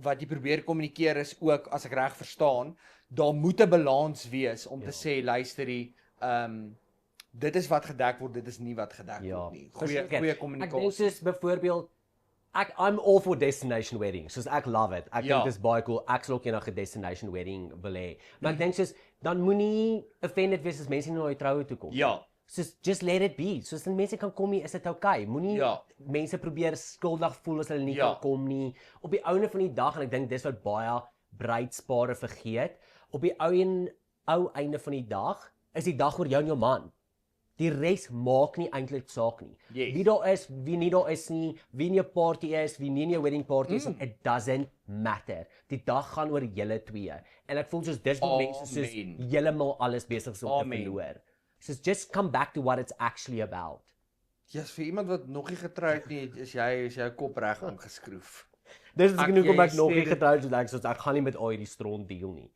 wat jy probeer kommunikeer is ook as ek reg verstaan, daar moet 'n balans wees om te sê luisterie, dit is wat gedek word, dit is nie wat gedek word nie. Goeie kommunikasie. Ek dink soos byvoorbeeld I'm all for destination weddings. Soos ek love it. Ek dink dit is baie cool. Ek sal ook eendag 'n destination wedding wil hê. Maar ek dink soos dan moenie offended wees as mense nie na jou troue toe kom. Ja. Soos just let it be. Soos dan mense kan kom nie, is dit okay. Moenie mense probeer skuldig voel as hulle nie kan kom nie. Op die einde van die dag en ek dink dis wat baie bruidspare vergeet, op die ou einde van die dag, is die dag oor jou en jou man. Die res maak nie eintlik saak nie. Yes. Wie daar is, wie nie daar is nie, wie in jou party is, wie nie in jou wedding party is, it doesn't matter. Die dag gaan oor julle twee. En ek voel soos dis wat mense soos heeltemal alles besig is om te verloor. So just come back to what it's actually about. Ja, vir iemand wat nog nie getroud nie, is jou kop reg ingeskroef. Dis is genoeg om ek nog nie getroud is, soos ek gaan nie met al die stront deel nie.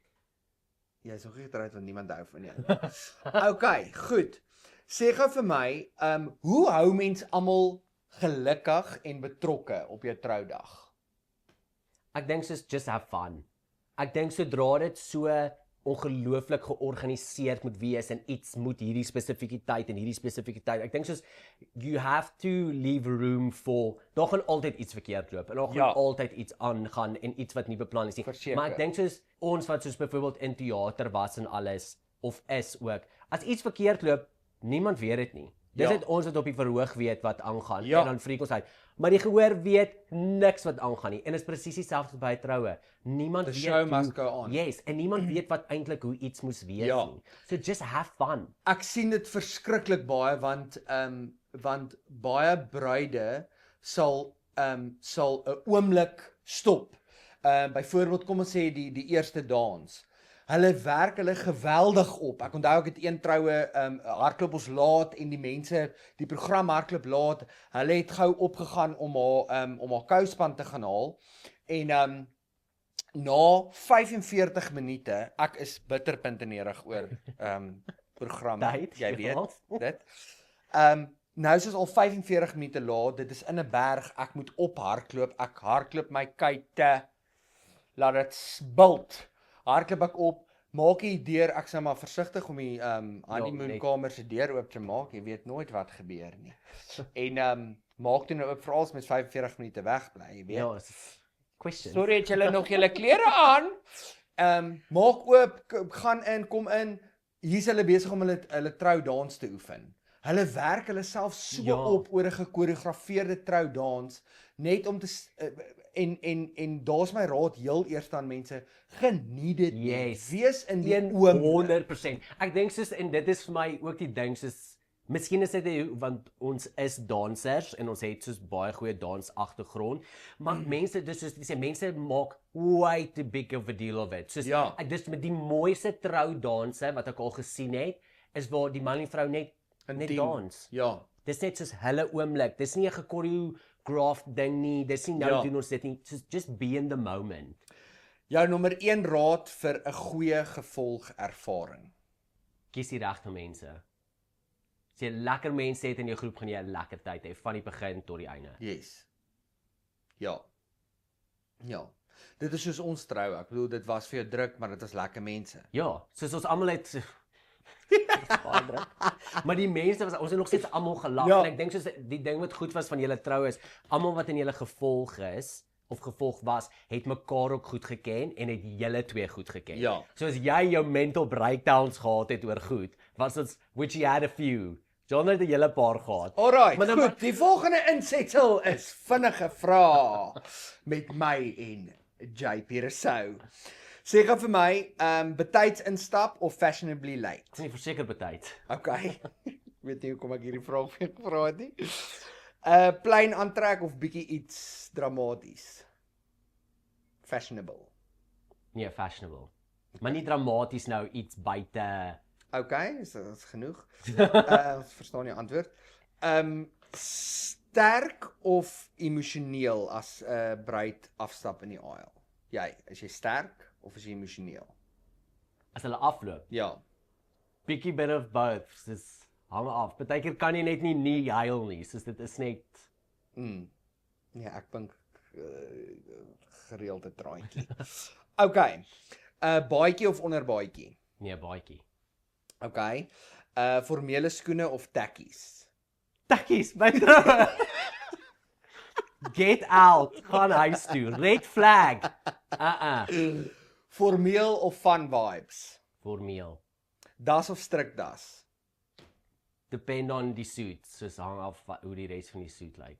Jy is nog nie getroud want niemand hou van jou. Okay, goed. Sê gou vir my, hoe hou mens almal gelukkig en betrokke op jou troudag? Ek dink soos just have fun. Ek dink sodra dit so ongelooflik georganiseerd moet wees en iets moet hierdie spesifieke tyd en hierdie spesifieke tyd. Ek dink soos you have to leave room for daar gaan altyd iets verkeerd loop en daar gaan altyd iets aangaan en iets wat nie beplan is nie. Verseker. Maar ek dink soos ons wat soos byvoorbeeld in teater was en alles of is ook. As iets verkeerd loop, niemand weet dit nie. Dis net ons wat op die verhoog weet wat aangaan en dan freak ons uit. Maar die gehoor weet niks wat aangaan nie en is presies dieselfde by troue. Niemand weet show must go on. Yes, en niemand weet wat eintlik hoe iets moes wees nie. So just have fun. Ek sien dit verskriklik baie want baie bruide sal 'n oomblik stop. Byvoorbeeld kom ons sê die eerste dans. Hulle werk hulle geweldig op. Ek onthou ek het een troue hardloop ons laat en die mense die program hardloop laat. Hulle het gou opgegaan om haar kouspan te gaan haal en na 45 minute, ek is bitterpuntenerig oor programme, jy weet dit. Nou is ons al 45 minute laat. Dit is in 'n berg. Ek moet ophardloop. Ek hardloop my kuite. Laat dit spult. Hardloop ek op, maak die deur, ek sê maar versigtig om die honeymoonkamer se deur oop te maak. Jy weet nooit wat gebeur nie. En maak dit nou oop veral as mens 45 minute wegbly, jy weet. Ja, question. Sorry, het julle nog julle klere aan? Maak oop, gaan in, kom in. Hier's hulle besig om hulle troudans te oefen. Hulle werk hulle self so op oor 'n gekoreografeerde troudans net om te en daar's my raad heel eers aan mense, geniet dit. Wees in die oomblik. 100%. Ek dink soos en dit is vir my ook die ding soos miskien is dit want ons is dansers en ons het soos baie goeie dansagtergrond, maar mense dis soos dis mense maak way too big of a deal of it. Soos ek dis met die mooiste troudanse wat ek al gesien het, is waar die man en vrou net dans. Ja. Dis net soos hulle oomblik. Dis nie 'n gekoreografed ding nie. Dis nie nou doen ons dit nie. Just be in the moment. Jou nommer 1 raad vir 'n goeie gevolgervaring. Kies die regte mense. As jy lekker mense het in jou groep, gaan jy 'n lekker tyd hê van die begin tot die einde. Yes. Ja. Dit is soos ons trou. Ek bedoel dit was vir jou druk, maar dit was lekker mense. Ja, soos ons almal het maar die mense was ons het nog steeds almal gelag en ek dink soos die ding wat goed was van julle trou is almal wat in julle gevolg is of gevolg was het mekaar ook goed geken en het julle twee goed geken. So as jy jou mental breakdowns gehad het oor goed, was ons which you had a few. John het 'n hele paar gehad. Alright, goed. Die volgende insetsel is vinnige vrae met my en JP Rousseau. Sê gou vir my, betyds instap of fashionably late? Ek is nie verseker betyds. Okay. Weet nie hoekom ek hierdie vraag vir jou gevra het nie. Plain aantrek of bietjie iets dramaties? Fashionable. Nee, fashionable. Maar nie dramaties nou iets buite. Okay, is genoeg. Verstaan jy antwoord? Sterk of emosioneel as 'n bruid afstap in die aisle? Is jy sterk of is jy emosioneel? As hulle afloop? Ja. Bietjie bit of both. Dis hang af. Partykeer kan jy net nie huil nie. Soos dit is net Nee, ek dink gereelde traantjie. Okay. Baadjie of onderbaadjie? Nee, baadjie. Okay. Formele skoene of tekkies? Tekkies, my troue. Get out, gaan huis toe. Red flag. Formeel of fun vibes? Formeel. Das of strikdas? Depend on die suit, soos hang af hoe die res van die suit lyk.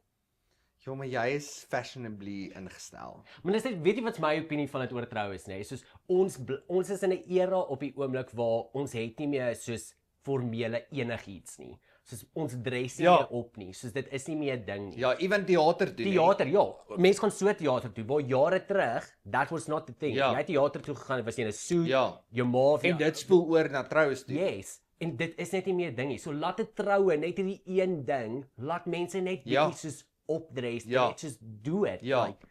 Ja, maar jy is fashionably ingestel. Maar dis net weet jy wat my opinie van dit oor troues nê? Soos ons is in 'n era op die oomblik waar ons het nie meer soos formele enigiets nie. Soos ons dress nie meer op nie. Soos dit is nie meer 'n ding nie. Ja, ewen teater doen. Teater, ja. Mense gaan so teater toe. Waar jare terug, that was not the thing. Ja. Jy het teater toe gegaan, was jy in 'n suit, Ja. jou ma of En dit spoel oor na troues toe. Yes. En dit is net nie meer 'n ding nie. So laat dit troue net hierdie een ding, laat mense net bietjie soos opdress, net just do it. Ja. Like,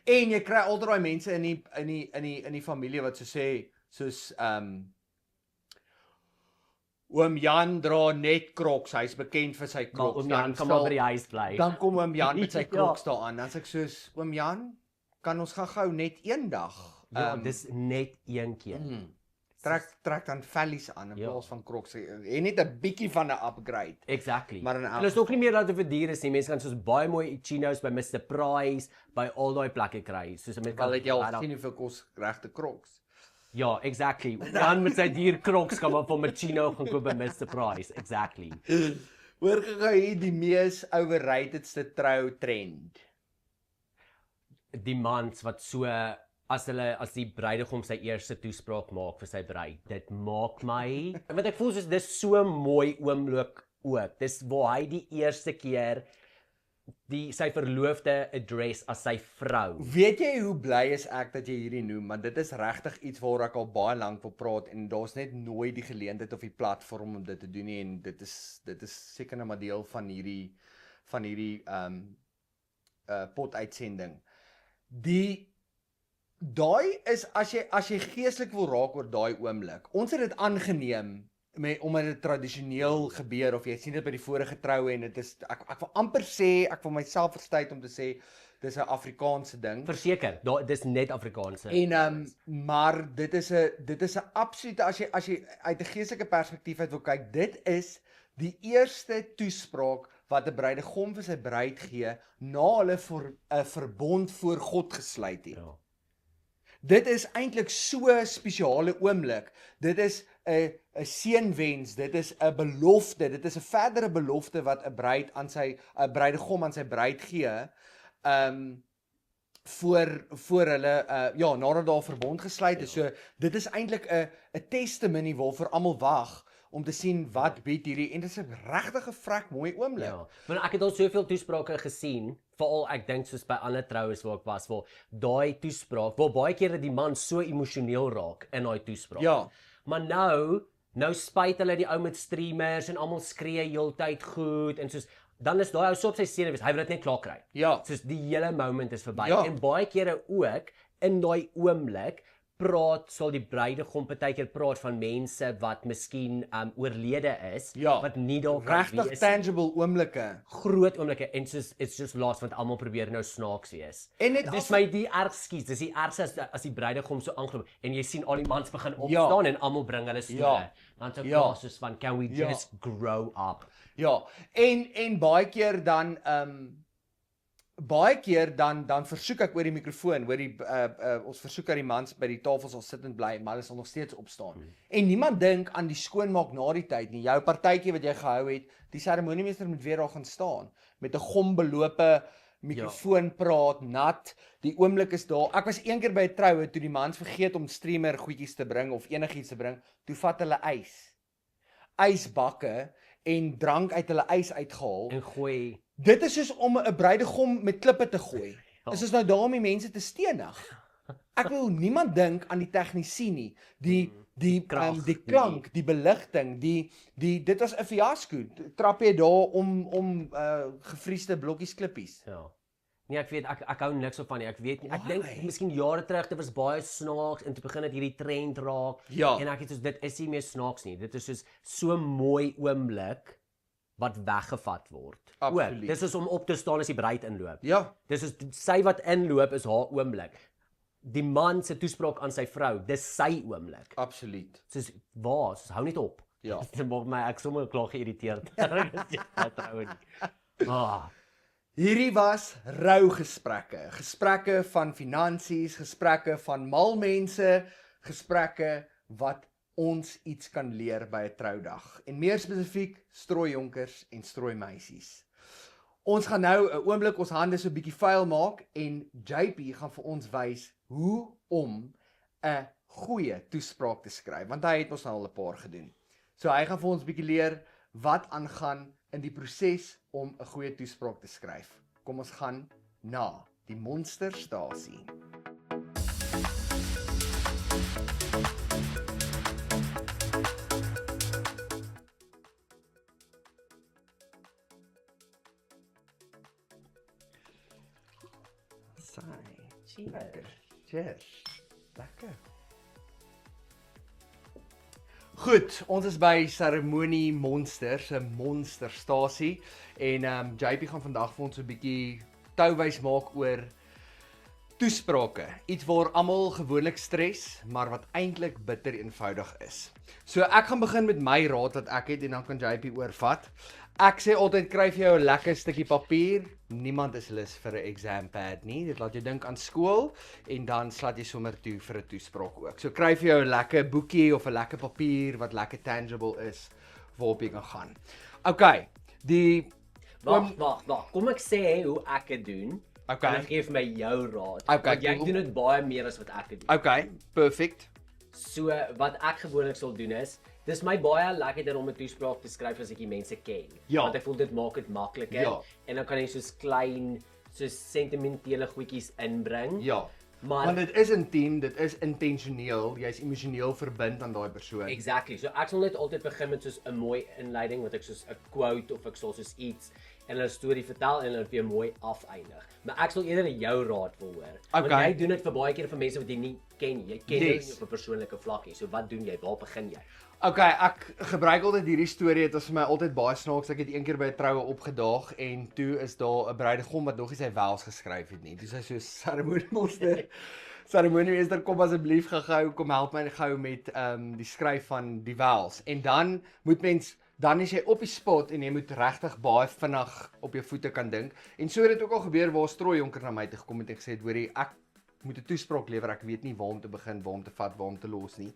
En jy kry al daai mense in die familie wat so sê soos oom Jan dra net Crocs. Hy's bekend vir sy maar Crocs. oom Jan kan maar by die huis bly. Dan kom oom Jan met sy Ja. Crocs daaraan. Dan sê ek soos oom Jan, kan ons gou net een dag Ja, dis net een keer. trek dan vellies aan in Ja. plaas van Crocs. En net 'n bietjie van 'n upgrade. Exactly. Maar in En is ook nie meer dat dit vir diere is nie. Mense kan soos baie mooi chinos by Mr Price, by al daai plekke kry. Soos 'n mens Wel het jy al right up- gesien hoeveel kos regte Crocs. Ja, exactly. Jan met sy dier Crocs kan maar vir 'n chino gaan koop by Mr Price. Exactly. Hoor gou hier die mees overratedste trou trend. Die mans wat so as die bruidegom sy eerste toespraak maak vir sy bruid. Dit maak my want ek voel soos dis so 'n mooi oomblik ook. Dis waar hy die eerste keer sy verloofde address as sy vrou. Weet jy hoe bly is ek dat jy hierdie noem, want dit is regtig iets waaroor ek al baie lank wil praat en daar's net nooit die geleentheid of die platform om dit te doen nie en dit is seker net maar deel van hierdie potuitsending. Daai is as jy geestelik wil raak oor daai oomblik. Ons het dit aangeneem omdat dit tradisioneel gebeur of jy sien dit by die vorige troue en dit is ek wil amper sê, ek wil myself verstuit om te sê dis 'n Afrikaanse ding. Verseker, dis net Afrikaanse. En maar dit is 'n absolute as jy uit 'n geestelike perspektief uit wil kyk, dit is die eerste toespraak wat 'n bruidegom vir sy bruid gee na hulle vir 'n verbond voor God gesluit het. Ja. Dit is eintlik so 'n spesiale oomblik. Dit is 'n seënwens, dit is 'n belofte, dit is 'n verdere belofte wat 'n bruidegom aan sy bruid gee. Voor hulle nadat daar verbond gesluit is. So dit is eintlik 'n testimony waarvoor almal wag om te sien wat bied hierdie en dit is 'n regtige vrek mooi oomblik. Ja, want ek het al soveel toesprake gesien, veral ek dink soos by ander troues waar ek was, waar daai toespraak, waar baie kere die man so emosioneel raak in daai toespraak. Ja. Maar nou spyt hulle die ou met streamers en almal skree heeltyd goed en soos dan is daai ou so op sy senuwees, hy wil dit net klaar kry. Ja. Soos die hele moment is verby Ja. en baie kere ook in daai oomblik sal die bruidegom partykeer praat van mense wat miskien oorlede is, Ja. wat nie daar kan Regtig wees. tangible oomblikke. Groot oomblikke en soos it's just lost want almal probeer nou snaaks wees. En net Dis my die ergskies, dis die ergste as die bruidegom so aangeloop en jy sien al die mans begin opstaan en almal bring hulle stole. Ja. Dan so Ja. soos van can we Ja. just grow up? Ja, en baie keer dan dan versoek ek oor die mikrofoon, ons versoek dat die mans by die tafel sal sit en bly, maar hulle sal nog steeds opstaan. En niemand dink aan die skoonmaak na die tyd nie. Jou partytjie wat jy gehou het, die seremoniemeester moet weer daar gaan staan met 'n gombelope mikrofoon praat, nat. Die oomblik is daar. Ek was een keer by 'n troue toe die mans vergeet om streamer goedjies te bring of enigiets te bring. Toe vat hulle ysbakke en drank uit hulle ys uitgehaal. En gooi Dit is soos om 'n bruidegom met klippe te gooi. Dit is nou daar om die mense te stenig. Ek wil niemand dink aan die tegnisie nie. Die klank, die beligting, dit was 'n fiasco. Trap jy daar om gefriesde blokkies klippies. Ja. Nee, ek weet ek hou niks van nie. Ek weet nie. Ek Why? dink miskien jare terug dit was baie snaaks en toe begin dit hierdie trend raak. Ja. En ek het soos dit is nie meer snaaks nie. Dit is soos so mooi oomblik wat weggevat word. Absoluut. Dis is om op te staan as die bruid inloop. Ja. Dis is sy wat inloop is haar oomblik. Die man se toespraak aan sy vrou, dis sy oomblik. Absoluut. Soos hou net op. Ja. Dit maak my ek sommer klaar geïrriteerd. Ek trou nie. Hierdie was rougesprekke. Gesprekke van finansies, gesprekke van mal mense, gesprekke wat ons iets kan leer by 'n troudag. En meer spesifiek strooijonkers en strooimeisies. Ons gaan nou 'n oomblik ons hande so 'n bietjie vuil maak en JP gaan vir ons wys hoe om 'n goeie toespraak te skryf, want hy het ons al 'n paar gedoen. So hy gaan vir ons 'n bietjie leer wat aangaan in die proses om 'n goeie toespraak te skryf. Kom ons gaan na die Monsterstasie. Lekker. Cheers. Lekker. Goed, ons is by Seremonie Monster, se monsterstasie en JP gaan vandag vir ons 'n bietjie touwys maak oor toesprake. Iets waar almal gewoonlik stres, maar wat eintlik bitter eenvoudig is. So ek gaan begin met my raad wat ek het en dan kan JP oorvat. Ek sê altyd kry vir jou 'n lekker stukkie papier. Niemand is lus vir 'n exam pad nie. Dit laat jou dink aan skool en dan slaat jy sommer toe vir 'n toespraak ook. So kry vir jou 'n lekker boekie of 'n lekker papier wat lekker tangible is waarop jy kan gaan. Okay, Wag. Kom ek sê hoe ek dit doen. Okay. En ek gee vir my jou raad. Okay, Want jy cool. doen dit baie meer as wat ek dit doen. Okay, perfect. So wat ek gewoonlik sal doen is, dis my baie lekkerder om 'n toespraak te skryf as ek die mense ken. Ja. Want ek voel dit maak dit makliker Ja. en dan kan jy soos klein, soos sentimentele goedjies inbring. Ja. Maar Want dit is intiem, dit is intentioneel, jy's emosioneel verbind aan daai persoon. exactly. So ek sal net altyd begin met soos 'n mooi inleiding wat ek soos 'n quote of ek sal soos iets en 'n storie vertel en dan weer mooi afeindig. Maar ek sal eerder jou raad wil hoor. Want Okay. jy doen dit vir baie keer vir mense wat jy nie ken nie. Jy ken dit Yes. op 'n persoonlike vlak nie. So wat doen jy? Waar begin jy? Okay, ek gebruik altyd hierdie storie, dit was vir my altyd baie snaaks. Ek het een keer by 'n troue opgedaag en toe is daar 'n bruidegom wat nog nie sy wels geskryf het nie. Toe sy so seremoniemeester, seremoniemeester kom asseblief gou, kom help my gou met die skryf van die wels. En dan moet mens dan is jy op die spot en jy moet regtig baie vinnig op jou voete kan dink. En so het dit ook al gebeur waar 'n strooijonker na my toe gekom het en gesê het, hoorie, ek moet 'n toespraak lewer, ek weet nie waar om te begin, waar om te vat, waar om te los nie.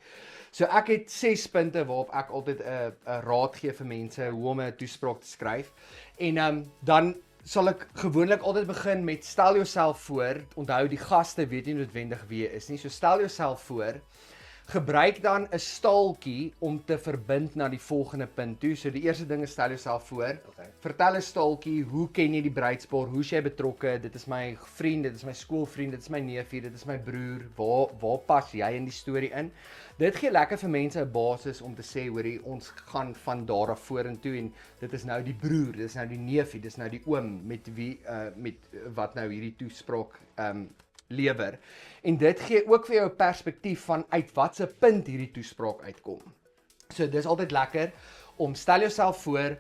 So ek het 6 punte waarop ek altyd 'n raad gee vir mense hoe om 'n toespraak te skryf. En dan sal ek gewoonlik altyd begin met stel jouself voor, onthou die gaste weet nie noodwendig wie jy is nie. So stel jouself voor. Gebruik dan 'n staaltjie om te verbind na die volgende punt toe. So die eerste ding is stel jouself voor. Okay. Vertel 'n staaltjie, hoe ken jy die bruidspaar? Hoe's jy betrokke? Dit is my vriend, dit is my skoolvriend, dit is my neefie, dit is my broer. Waar pas jy in die storie in? Dit gee lekker vir mense 'n basis om te sê, hoorie, ons gaan van daar af vorentoe en dit is nou die broer, dit is nou die neefie, dit is nou die oom met wie met wat nou hierdie toespraak lewer. En dit gee ook vir jou 'n perspektief van uit watse punt hierdie toespraak uitkom. So dis altyd lekker om stel jouself voor,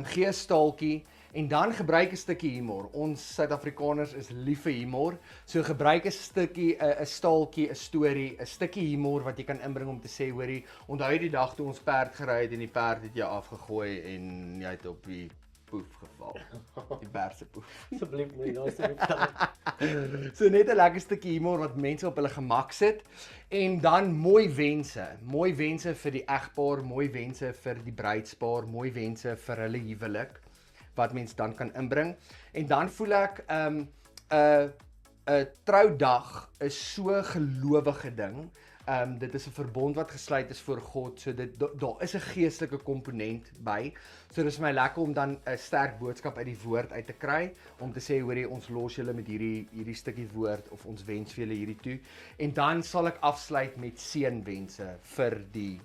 gee 'n staaltjie en dan gebruik 'n stukkie humor. Ons Suid-Afrikaners is lief vir humor. So gebruik 'n stukkie 'n staaltjie, 'n storie, 'n stukkie humor wat jy kan inbring om te sê, hoorie, onthou jy die dag toe ons perd gery het en die perd het jou afgegooi en jy het op die poef geval. Die perd se poef. Asseblief moenie nou so vertel. So net 'n lekker stukkie humor wat mense op hulle gemak sit en dan mooi wense vir die egpaar, mooi wense vir die bruidspaar, mooi wense vir hulle huwelik wat mens dan kan inbring. En dan voel ek 'n troudag is so 'n gelowige ding. Dit is 'n verbond wat gesluit is voor God. So daar is 'n geestelike komponent by. So dis vir my lekker om dan 'n sterk boodskap uit die woord uit te kry om te sê, hoorie, ons los julle met hierdie stukkie woord of ons wens vir julle hierdie toe. En dan sal ek afsluit met seënwense vir die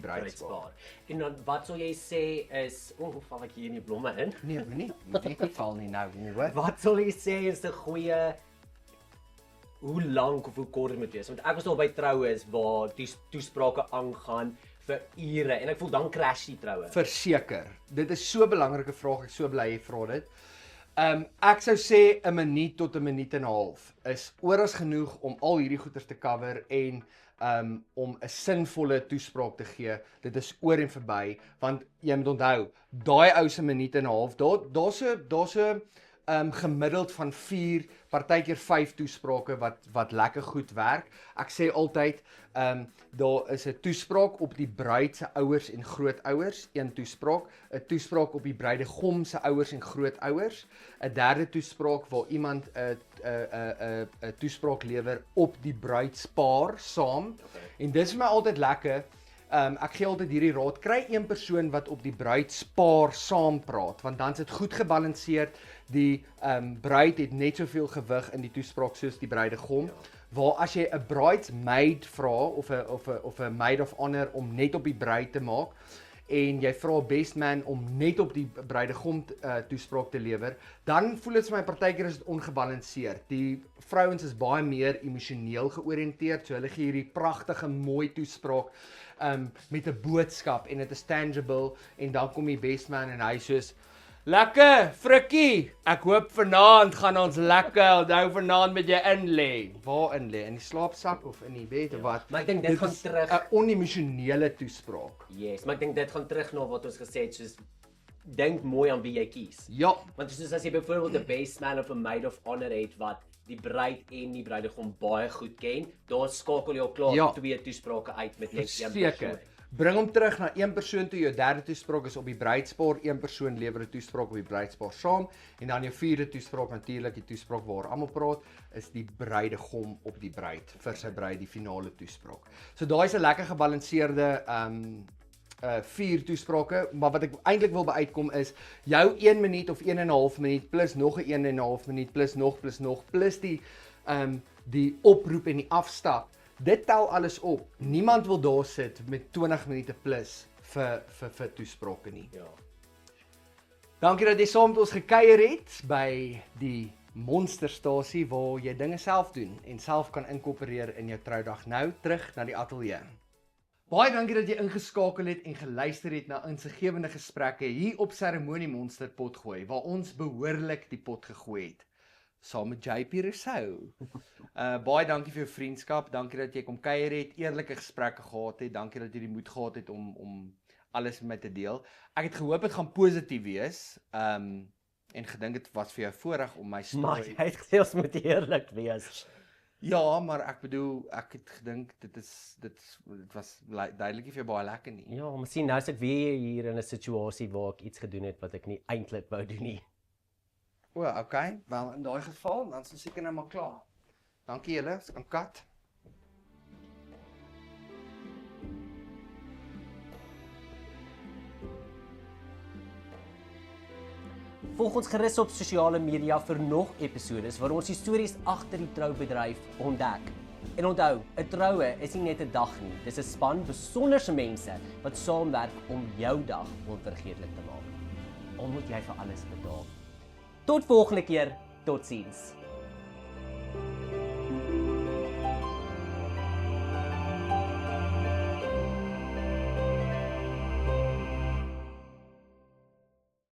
bruidspaar. En dan wat sal jy sê is, hoe val ek hier in die blomme in? Nee, nie val nie nou nie, hoor. Wat sal jy sê is 'n goeie hoe lank of hoe kort dit moet wees? Want ek was al by troues waar die toesprake aangaan vir ure en ek voel dan crash die troue. Verseker. Dit is so 'n belangrike vraag, ek is so bly jy vra dit. Ek sou sê 'n minuut tot 'n minuut en 'n half is oras genoeg om al hierdie goeters te cover en om 'n sinvolle toespraak te gee. Dit is oor en verby, want jy moet onthou, daai ou se minuut en 'n half, daar's 'n gemiddeld van 4, partykeer 5 toesprake wat lekker goed werk. Ek sê altyd, daar is 'n toespraak op die bruid se ouers en grootouers, een toespraak, 'n toespraak op die bruidegom se ouers en grootouers, 'n derde toespraak waar iemand 'n toespraak lewer op die bruidspaar saam. En dis vir my altyd lekker. Ek gee altyd hierdie raad, kry een persoon wat op die bruidspaar saam praat, want dan's dit goed gebalanseerd. Die bruid het net soveel gewig in die toespraak soos die bruidegom. Waar as jy 'n bridesmaid vra of 'n maid of honor om net op die bruid te maak en jy vra 'n best man om net op die bruidegom toespraak te lewer, dan voel dit vir my partykeer is dit ongebalanseerd. Die vrouens is baie meer emosioneel georiënteerd, so hulle gee hierdie pragtige mooi toespraak met 'n boodskap en dit is tangible en dan kom die best man en hy soos lekker, Frikkie, ek hoop vanaand gaan ons lekker, onthou vanaand met jy in lê. Waar in lê? In die slaapsak of in die bed of wat? Maar ek dink dit gaan terug 'n onemosionele toespraak. Yes, maar ek dink dit gaan terug na wat ons gesê het, soos dink mooi aan wie jy kies. Ja, Want soos as jy byvoorbeeld 'n best man of 'n maid of honor het wat die bruid en die bruidegom baie goed ken, daar skakel jy al klaar 2 toesprake uit met net een verseker. persoon. Bring hom terug na een persoon toe, jou derde toespraak is op die bruidspaar, een persoon lewer 'n toespraak op die bruidspaar saam en dan jou vierde toespraak natuurlik die toespraak waar almal praat is die bruidegom op die bruid vir sy bruid die finale toespraak. So daai is 'n lekker gebalanseerde 4 toesprake, maar wat ek eintlik wil uitkom is jou 1 minuut of 1 en 'n half minuut plus nog 'n 1 en 'n half minuut plus nog plus die oproep en die afstap. Dit tel alles op. Niemand wil daar sit met 20 minute plus vir toesprake nie. Ja. Dankie dat jy saam met ons gekuier het by die Monsterstasie waar jy dinge self doen en self kan inkorporeer in jou troudag. Nou terug na die ateljee. Baie dankie dat jy ingeskakel het en geluister het na insiggewende gesprekke hier op Seremonie Monster Potgooi waar ons behoorlik die pot gegooi het. Saam met JP Rousseau. Baie dankie vir jou vriendskap, dankie dat jy kom kuier het, eerlike gesprekke gehad het, dankie dat jy die moed gehad het om alles met my te deel. Ek het gehoop dit gaan positief wees, en gedink dit was vir jou voorreg om my storie... Maar jy het gesê ons moet eerlik wees. Ja, maar ek bedoel, ek het gedink dit was duidelik nie vir jou baie lekker nie. Ja, maar sien, nou is ek weer hier in 'n situasie waar ek iets gedoen het wat ek nie eintlik wou doen nie. O, okay. Wel, in daai geval, dan is ons seker nou maar klaar. Dankie julle, ons kan kat. Volg ons gerus op sosiale media vir nog episodes waar ons die stories agter die troubedryf ontdek. En onthou, 'n troue is nie net 'n dag nie, dis 'n span besonderse mense wat saamwerk om jou dag onvergeetlik te maak. Al moet jy vir alles betaal. Tot volgende keer, totsiens.